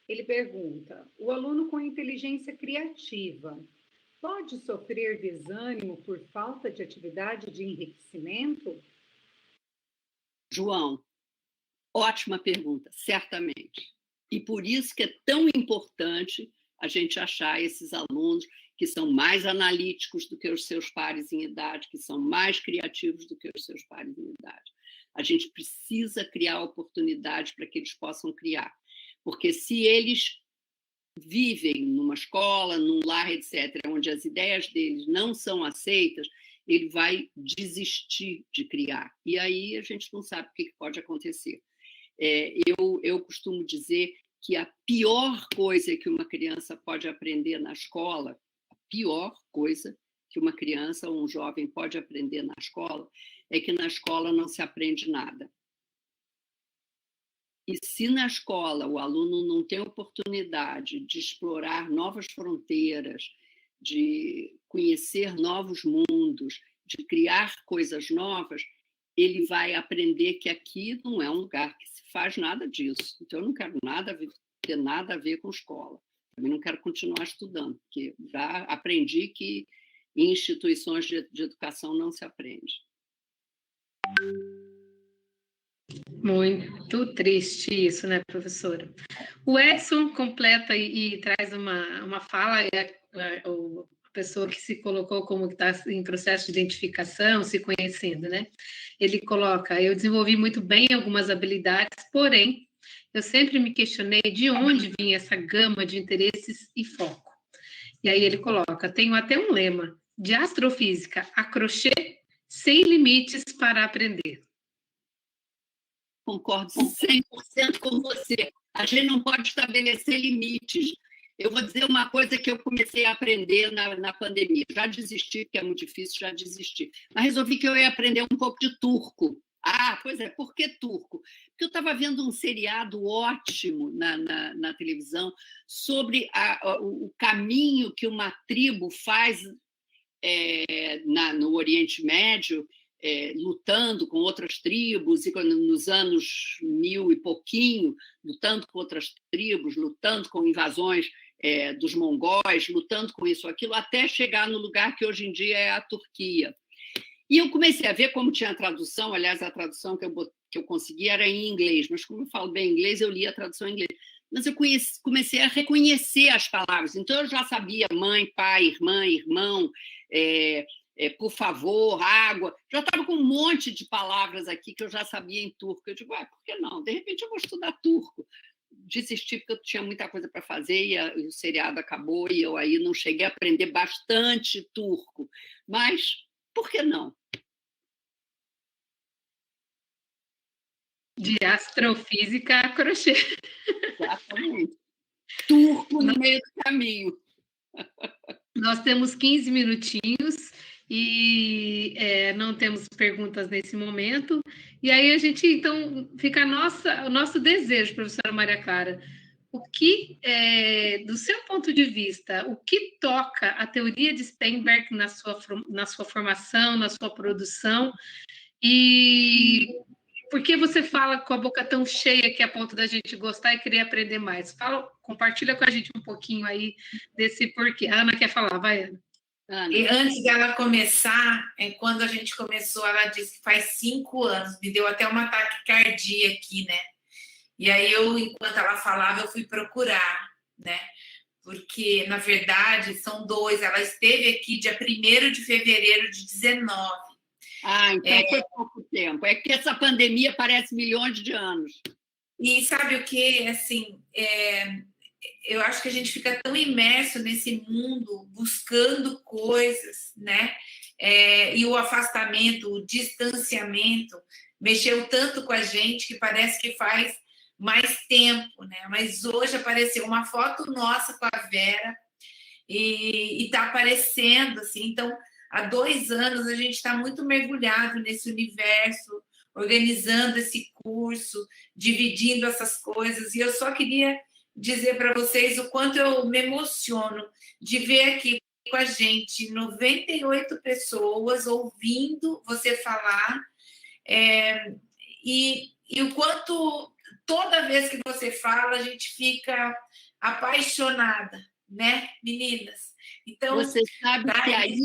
Speaker 2: Ele pergunta: o aluno com inteligência criativa pode sofrer desânimo por falta de atividade de enriquecimento?
Speaker 4: João, ótima pergunta, certamente. E por isso que é tão importante a gente achar esses alunos que são mais analíticos do que os seus pares em idade, que são mais criativos do que os seus pares em idade. A gente precisa criar oportunidades para que eles possam criar. Porque se eles vivem numa escola, num lar, etc., onde as ideias deles não são aceitas, ele vai desistir de criar. E aí a gente não sabe o que pode acontecer. Eu costumo dizer que a pior coisa que uma criança pode aprender na escola, a pior coisa que uma criança ou um jovem pode aprender na escola, é que na escola não se aprende nada. E se na escola o aluno não tem oportunidade de explorar novas fronteiras, de conhecer novos mundos, de criar coisas novas, ele vai aprender que aqui não é um lugar que se faz nada disso. Então, eu não quero ter nada a ver com escola. Também não quero continuar estudando, porque já aprendi que em instituições de educação não se aprende.
Speaker 3: Muito triste isso, né, professora? O Edson completa e traz uma fala, a pessoa que se colocou como que está em processo de identificação, se conhecendo, né? Ele coloca: eu desenvolvi muito bem algumas habilidades, porém, eu sempre me questionei de onde vinha essa gama de interesses e foco. E aí ele coloca: tenho até um lema, de astrofísica a crochê, sem limites para aprender.
Speaker 4: Concordo 100% com você. A gente não pode estabelecer limites. Eu vou dizer uma coisa que eu comecei a aprender na pandemia. Já desisti, porque é muito difícil, já desisti. Mas resolvi que eu ia aprender um pouco de turco. Ah, pois é, por que turco? Porque eu estava vendo um seriado ótimo na televisão sobre o caminho que uma tribo faz no Oriente Médio, lutando com outras tribos, e nos anos 1000 e pouquinho, lutando com outras tribos, lutando com invasões dos mongóis, lutando com isso, aquilo, até chegar no lugar que hoje em dia é a Turquia. E eu comecei a ver como tinha a tradução, aliás, a tradução que eu consegui era em inglês, mas como eu falo bem inglês, eu li a tradução em inglês. Mas eu comecei a reconhecer as palavras, então eu já sabia mãe, pai, irmã, irmão, por favor, água, já estava com um monte de palavras aqui que eu já sabia em turco. Eu digo, por que não? De repente eu vou estudar turco. Desisti porque eu tinha muita coisa para fazer e o seriado acabou e eu aí não cheguei a aprender bastante turco. Mas por que não?
Speaker 3: De astrofísica a crochê.
Speaker 4: Exatamente. Turco no meio do caminho.
Speaker 3: Nós temos 15 minutinhos e não temos perguntas nesse momento. E aí a gente, então, fica o nosso desejo, professora Maria Clara, o que, do seu ponto de vista, o que toca a teoria de Steinberg na sua formação, na sua produção, e por que você fala com a boca tão cheia que é a ponto da gente gostar e querer aprender mais? Compartilha com a gente um pouquinho aí desse porquê. A Ana quer falar, vai, Ana.
Speaker 1: E antes dela começar, quando a gente começou, ela disse que faz 5 anos, me deu até uma taquicardia aqui, né? E aí enquanto ela falava, eu fui procurar, né? Porque, na verdade, são 2. Ela esteve aqui dia 1º de fevereiro de 19.
Speaker 4: Então foi pouco tempo. É que essa pandemia parece milhões de anos.
Speaker 1: E sabe o que? Assim, eu acho que a gente fica tão imerso nesse mundo, buscando coisas, né? E o afastamento, o distanciamento, mexeu tanto com a gente que parece que faz mais tempo, né? Mas hoje apareceu uma foto nossa com a Vera e está aparecendo, assim. Então, há 2 anos a gente está muito mergulhado nesse universo, organizando esse curso, dividindo essas coisas. E eu só queria dizer para vocês o quanto eu me emociono de ver aqui com a gente 98 pessoas ouvindo você falar, e o quanto toda vez que você fala, a gente fica apaixonada, né, meninas? Então,
Speaker 4: Você sabe que
Speaker 1: Thaís,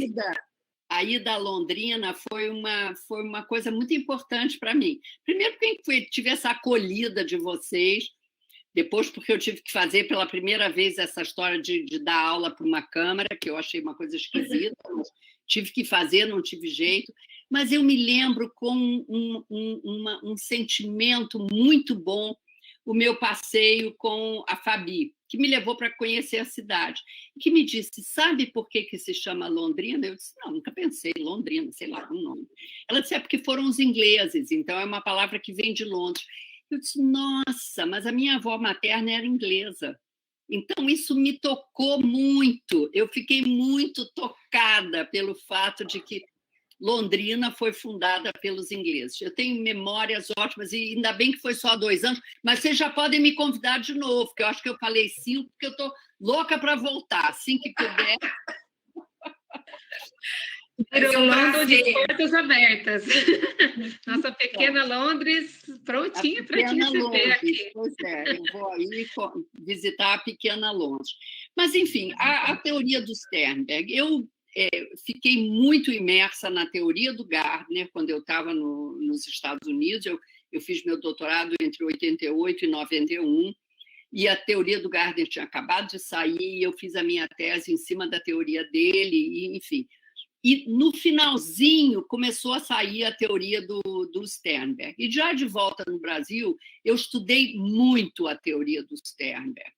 Speaker 4: a ida a Londrina foi uma coisa muito importante para mim. Primeiro, porque tive essa acolhida de vocês, depois, porque eu tive que fazer pela primeira vez essa história de dar aula para uma câmara, que eu achei uma coisa esquisita, tive que fazer, não tive jeito. Mas eu me lembro com um sentimento muito bom o meu passeio com a Fabi, que me levou para conhecer a cidade, que me disse, sabe por que se chama Londrina? Eu disse, não, nunca pensei, Londrina, sei lá, um nome. Ela disse, é porque foram os ingleses, então é uma palavra que vem de Londres. Eu disse, nossa, mas a minha avó materna era inglesa. Então, isso me tocou muito. Eu fiquei muito tocada pelo fato de que Londrina foi fundada pelos ingleses. Eu tenho memórias ótimas, e ainda bem que foi só 2 anos, mas vocês já podem me convidar de novo, porque eu acho que eu falei 5, porque eu estou louca para voltar, assim que puder.
Speaker 3: Virou Londres de portas abertas. Nossa pequena Londres, prontinha para te receber aqui.
Speaker 4: Pois é, eu vou aí visitar a pequena Londres. Mas, enfim, a teoria do Sternberg, eu fiquei muito imersa na teoria do Gardner quando eu estava nos Estados Unidos. Eu fiz meu doutorado entre 88 e 91, e a teoria do Gardner tinha acabado de sair, e eu fiz a minha tese em cima da teoria dele, e, enfim. E no finalzinho começou a sair a teoria do Sternberg. E já de volta no Brasil, eu estudei muito a teoria do Sternberg.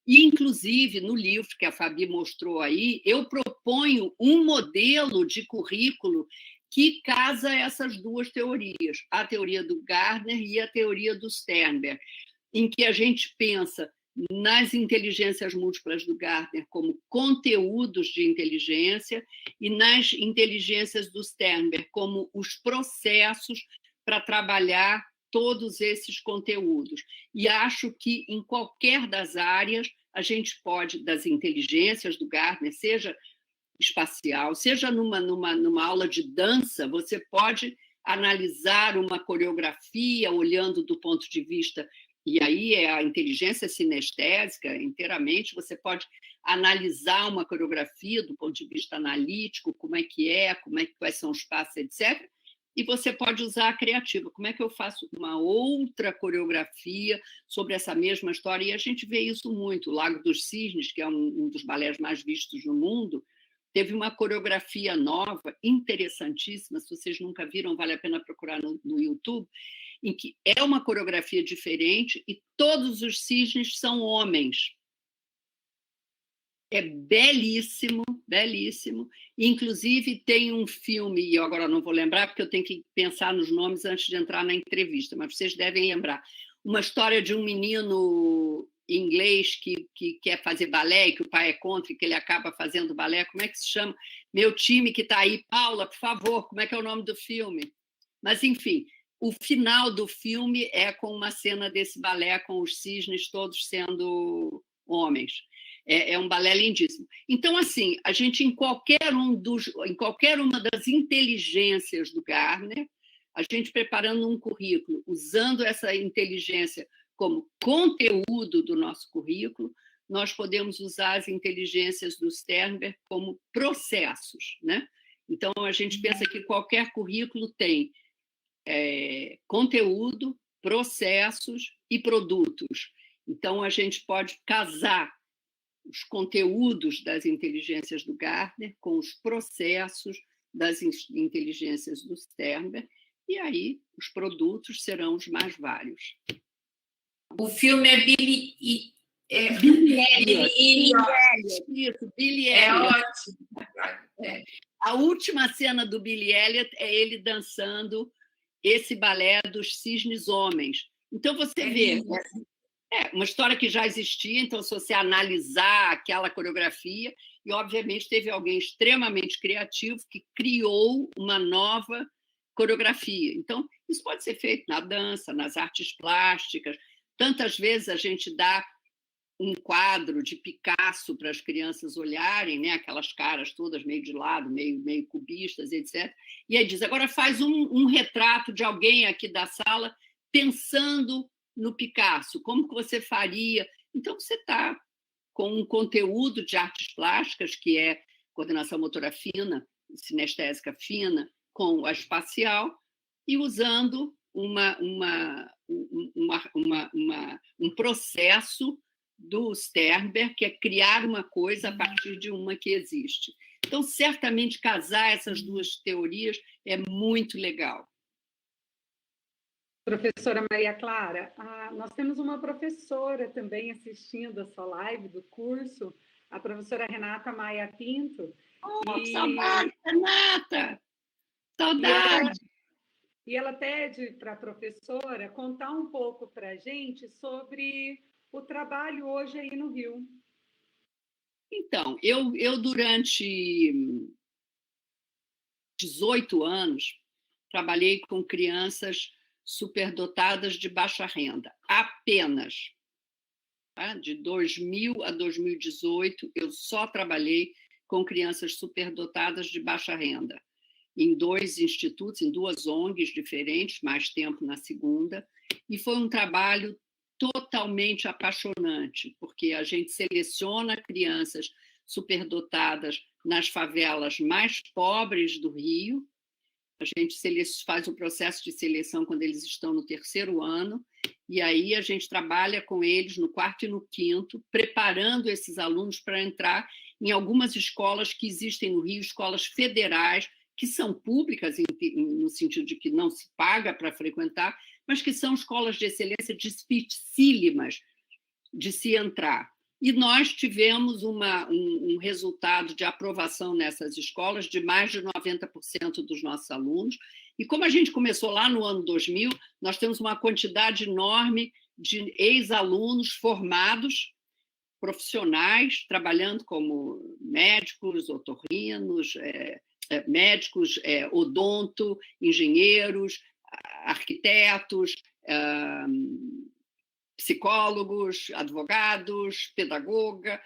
Speaker 4: E, inclusive, no livro que a Fabi mostrou aí, eu proponho um modelo de currículo que casa essas duas teorias, a teoria do Gardner e a teoria do Sternberg, em que a gente pensa nas inteligências múltiplas do Gardner como conteúdos de inteligência e nas inteligências do Sternberg como os processos para trabalhar todos esses conteúdos. E acho que em qualquer das áreas a gente pode, das inteligências do Gardner, seja espacial, seja numa aula de dança, você pode analisar uma coreografia olhando do ponto de vista, e aí é a inteligência sinestésica inteiramente, você pode analisar uma coreografia do ponto de vista analítico, quais são os passos, etc. E você pode usar a criativa. Como é que eu faço uma outra coreografia sobre essa mesma história? E a gente vê isso muito. O Lago dos Cisnes, que é um dos balés mais vistos no mundo, teve uma coreografia nova, interessantíssima. Se vocês nunca viram, vale a pena procurar no YouTube, em que é uma coreografia diferente e todos os cisnes são homens. É belíssimo, belíssimo. Inclusive, tem um filme, e eu agora não vou lembrar, porque eu tenho que pensar nos nomes antes de entrar na entrevista, mas vocês devem lembrar. Uma história de um menino inglês que quer fazer balé, que o pai é contra, e que ele acaba fazendo balé. Como é que se chama? Meu time que está aí, Paula, por favor, como é que é o nome do filme? Mas, enfim, o final do filme é com uma cena desse balé, com os cisnes todos sendo homens. É um balé lindíssimo. Então, assim, a gente, em qualquer uma das inteligências do Gardner, a gente preparando um currículo, usando essa inteligência como conteúdo do nosso currículo, nós podemos usar as inteligências do Sternberg como processos, né? Então, a gente pensa que qualquer currículo tem conteúdo, processos e produtos. Então, a gente pode casar os conteúdos das inteligências do Gardner com os processos das inteligências do Sternberg, e aí os produtos serão os mais vários.
Speaker 1: O filme é Billy
Speaker 4: Elliot. Isso, Billy Elliot.
Speaker 1: É ótimo.
Speaker 4: A última cena do Billy Elliot é ele dançando esse balé dos cisnes homens. Então, você vê... uma história que já existia, então, se você analisar aquela coreografia, e, obviamente, teve alguém extremamente criativo que criou uma nova coreografia. Então, isso pode ser feito na dança, nas artes plásticas. Tantas vezes a gente dá um quadro de Picasso para as crianças olharem, né? Aquelas caras todas meio de lado, meio cubistas, etc. E aí diz, agora faz um retrato de alguém aqui da sala pensando no Picasso? Como que você faria? Então, você está com um conteúdo de artes plásticas, que é coordenação motora fina, sinestésica fina, com a espacial, e usando um processo do Sternberg, que é criar uma coisa a partir de uma que existe. Então, certamente, casar essas duas teorias é muito legal.
Speaker 2: Professora Maria Clara, nós temos uma professora também assistindo a sua live do curso, a professora Renata Maia Pinto.
Speaker 4: Saudade, Renata! Saudade!
Speaker 2: E ela pede para a professora contar um pouco para a gente sobre o trabalho hoje aí no Rio.
Speaker 4: Então, eu durante 18 anos, trabalhei com crianças superdotadas de baixa renda, apenas. Tá? De 2000 a 2018, eu só trabalhei com crianças superdotadas de baixa renda, em 2 institutos, em 2 ONGs diferentes, mais tempo na segunda, e foi um trabalho totalmente apaixonante, porque a gente seleciona crianças superdotadas nas favelas mais pobres do Rio. A gente faz o processo de seleção quando eles estão no 3º ano, e aí a gente trabalha com eles no 4º e no 5º, preparando esses alunos para entrar em algumas escolas que existem no Rio, escolas federais, que são públicas, no sentido de que não se paga para frequentar, mas que são escolas de excelência dificílimas de se entrar. E nós tivemos um resultado de aprovação nessas escolas de mais de 90% dos nossos alunos. E como a gente começou lá no ano 2000, nós temos uma quantidade enorme de ex-alunos formados, profissionais, trabalhando como médicos, otorrinos, médicos, odonto, engenheiros, arquitetos, psicólogos, advogados, pedagoga,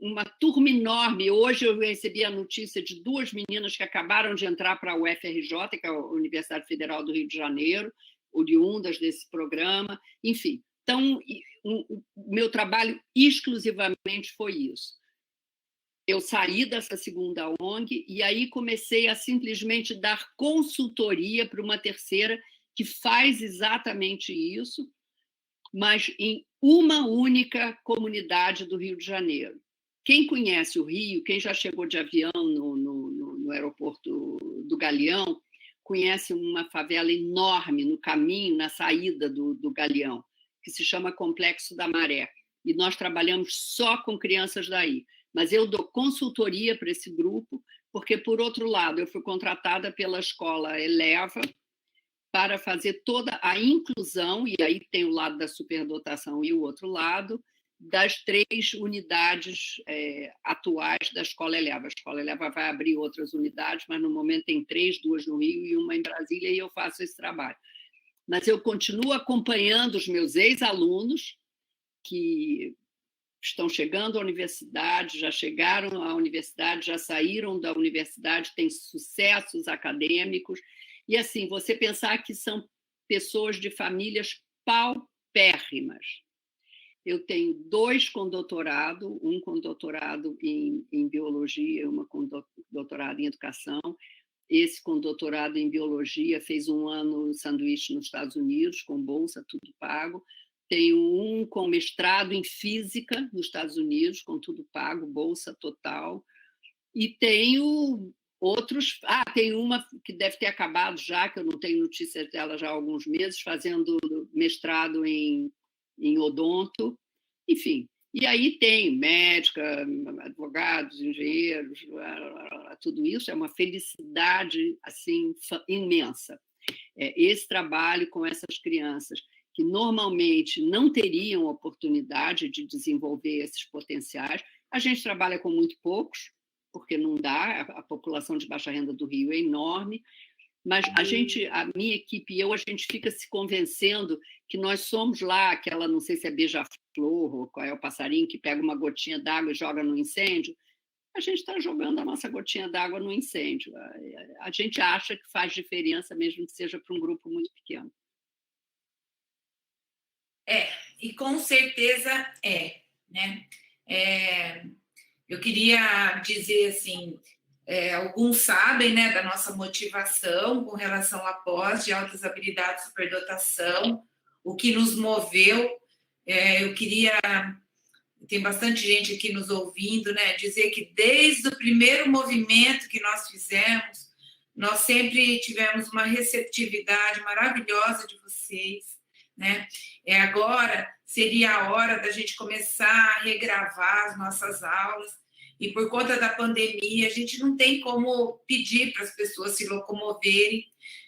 Speaker 4: uma turma enorme. Hoje eu recebi a notícia de 2 meninas que acabaram de entrar para a UFRJ, que é a Universidade Federal do Rio de Janeiro, oriundas desse programa, enfim. Então, o meu trabalho exclusivamente foi isso. Eu saí dessa segunda ONG e aí comecei a simplesmente dar consultoria para uma terceira que faz exatamente isso, mas em uma única comunidade do Rio de Janeiro. Quem conhece o Rio, quem já chegou de avião no aeroporto do Galeão, conhece uma favela enorme no caminho, na saída do Galeão, que se chama Complexo da Maré. E nós trabalhamos só com crianças daí. Mas eu dou consultoria para esse grupo, porque, por outro lado, eu fui contratada pela escola Eleva para fazer toda a inclusão, e aí tem o lado da superdotação e o outro lado, das 3 unidades atuais da Escola Eleva. A Escola Eleva vai abrir outras unidades, mas no momento tem 3, 2 no Rio e uma em Brasília, e eu faço esse trabalho. Mas eu continuo acompanhando os meus ex-alunos, que estão chegando à universidade, já chegaram à universidade, já saíram da universidade, têm sucessos acadêmicos. E, assim, você pensar que são pessoas de famílias paupérrimas. Eu tenho 2 com doutorado, um com doutorado em biologia, uma com doutorado em educação. Esse com doutorado em biologia fez 1 ano sanduíche nos Estados Unidos, com bolsa, tudo pago. Tenho um com mestrado em física nos Estados Unidos, com tudo pago, bolsa total. E tenho outros... tem uma que deve ter acabado já, que eu não tenho notícias dela já há alguns meses, fazendo mestrado em odonto. Enfim, e aí tem médica, advogados, engenheiros, tudo isso é uma felicidade assim, imensa. Esse trabalho com essas crianças que normalmente não teriam oportunidade de desenvolver esses potenciais. A gente trabalha com muito poucos, porque não dá, a população de baixa renda do Rio é enorme, mas a minha equipe e eu, a gente fica se convencendo que nós somos lá aquela, não sei se é beija-flor ou qual é o passarinho que pega uma gotinha d'água e joga no incêndio. A gente está jogando a nossa gotinha d'água no incêndio. A gente acha que faz diferença, mesmo que seja para um grupo muito pequeno.
Speaker 1: E com certeza né? Eu queria dizer assim, alguns sabem, né, da nossa motivação com relação à pós de altas habilidades de superdotação, o que nos moveu. Eu queria, tem bastante gente aqui nos ouvindo, né, dizer que desde o primeiro movimento que nós fizemos, nós sempre tivemos uma receptividade maravilhosa de vocês, né? Agora seria a hora da gente começar a regravar as nossas aulas, e por conta da pandemia, a gente não tem como pedir para as pessoas se locomoverem,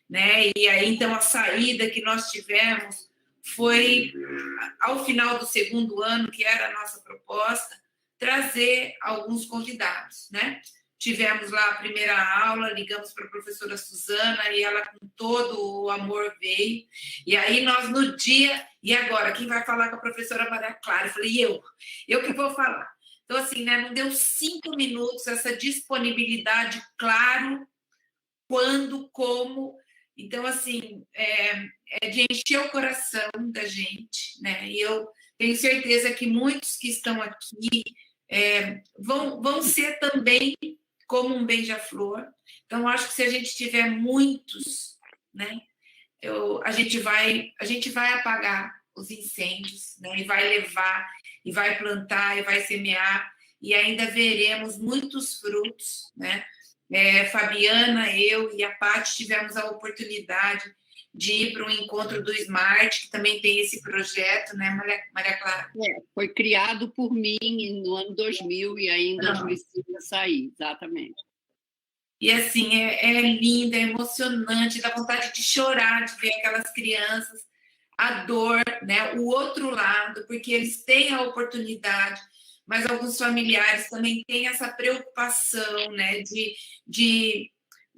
Speaker 1: né? E aí, então, a saída que nós tivemos foi, ao final do segundo ano, que era a nossa proposta, trazer alguns convidados, né? Tivemos lá a primeira aula, ligamos para a professora Suzana e ela, com todo o amor, veio. E aí nós, no dia, e agora, quem vai falar com a professora Maria Clara? Eu falei, eu que vou falar. Então, assim, né, não deu 5 minutos, essa disponibilidade, claro, quando, como. Então, assim, é de encher o coração da gente, né? E eu tenho certeza que muitos que estão aqui vão ser também como um beija-flor. Então, acho que se a gente tiver muitos, né, a gente vai apagar os incêndios, né, e vai levar, e vai plantar, e vai semear, e ainda veremos muitos frutos, né? Fabiana, eu e a Paty tivemos a oportunidade de ir para um encontro do Smart, que também tem esse projeto, né, Maria Clara?
Speaker 4: Foi criado por mim no ano 2000 e aí em 2005 eu saí, exatamente.
Speaker 1: E assim, é lindo, é emocionante, dá vontade de chorar, de ver aquelas crianças, a dor, né, o outro lado, porque eles têm a oportunidade, mas alguns familiares também têm essa preocupação, né, de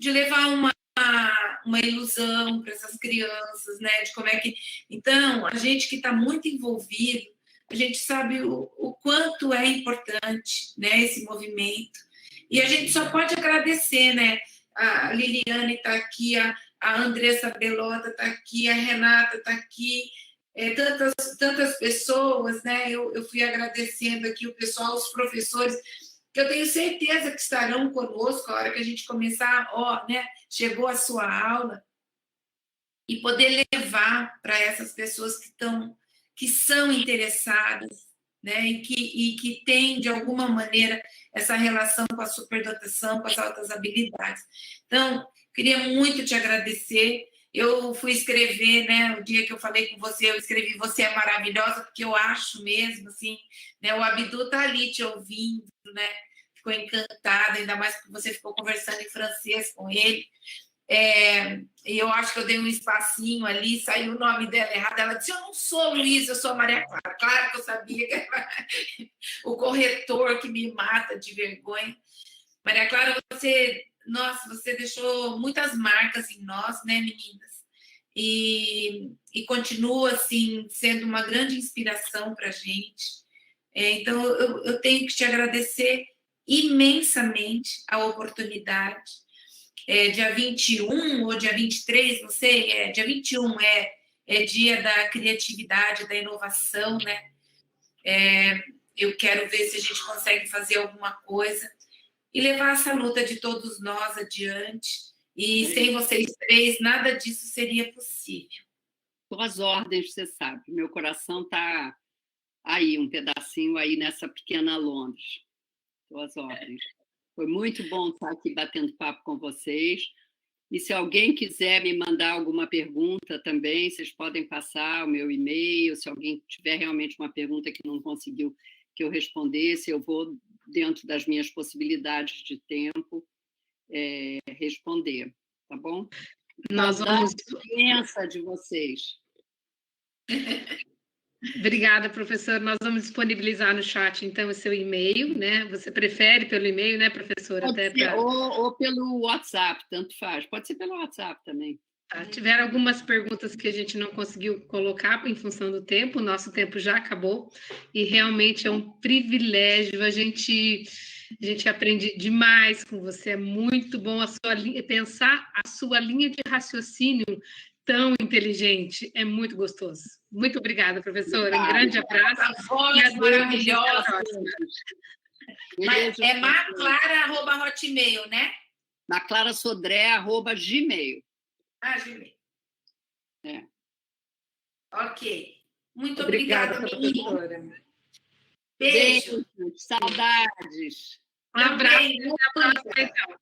Speaker 1: levar uma ilusão para essas crianças, né, de como é que... Então, a gente que está muito envolvido, a gente sabe o quanto é importante, né, esse movimento, e a gente só pode agradecer, né, a Liliane está aqui, a Andressa Belota está aqui, a Renata está aqui, tantas pessoas, né, eu fui agradecendo aqui o pessoal, os professores, que eu tenho certeza que estarão conosco a hora que a gente começar, né, chegou a sua aula, e poder levar para essas pessoas que são interessadas, né, e que têm, de alguma maneira, essa relação com a superdotação, com as altas habilidades. Então, queria muito te agradecer. Eu fui escrever, né, o dia que eu falei com você, eu escrevi "Você é maravilhosa", porque eu acho mesmo, assim, né, o Abdu está ali te ouvindo, né, ficou encantada, ainda mais porque você ficou conversando em francês com ele. E eu acho que eu dei um espacinho ali, saiu o nome dela errado. Ela disse: eu não sou Luísa, eu sou a Maria Clara. Claro que eu sabia que era o corretor que me mata de vergonha. Maria Clara, você deixou muitas marcas em nós, né, meninas? E continua, assim, sendo uma grande inspiração para a gente. Então, eu tenho que te agradecer imensamente a oportunidade. Dia 21 ou dia 23, não sei, dia 21 é dia da criatividade, da inovação, né? Eu quero ver se a gente consegue fazer alguma coisa e levar essa luta de todos nós adiante. E sem vocês três, nada disso seria possível.
Speaker 4: Suas ordens, você sabe, meu coração está aí, um pedacinho aí nessa pequena Londres. Suas ordens. Foi muito bom estar aqui batendo papo com vocês. E se alguém quiser me mandar alguma pergunta também, vocês podem passar o meu e-mail. Se alguém tiver realmente uma pergunta que não conseguiu que eu respondesse, eu vou, dentro das minhas possibilidades de tempo, responder, tá bom?
Speaker 3: Nós vamos...
Speaker 4: imensa de vocês.
Speaker 3: Obrigada, professor. Nós vamos disponibilizar no chat, então, o seu e-mail, né? Você prefere pelo e-mail, né, professora?
Speaker 4: Ou pelo WhatsApp, tanto faz. Pode ser pelo WhatsApp também.
Speaker 3: Tá. Tiveram algumas perguntas que a gente não conseguiu colocar em função do tempo, o nosso tempo já acabou, e realmente é um privilégio, a gente aprende demais com você, é muito bom pensar a sua linha de raciocínio tão inteligente, é muito gostoso. Muito obrigada, professora. Um grande abraço.
Speaker 1: Essa voz maravilhosa. É maclara@hotmail, né?
Speaker 4: maclarasodré@gmail.
Speaker 1: Gmail.
Speaker 4: É.
Speaker 1: Ok. Muito
Speaker 2: Obrigada,
Speaker 1: obrigada,
Speaker 2: professora.
Speaker 1: Beijo.
Speaker 4: Saudades.
Speaker 3: Um abraço.
Speaker 1: Também,
Speaker 3: Até a próxima, então.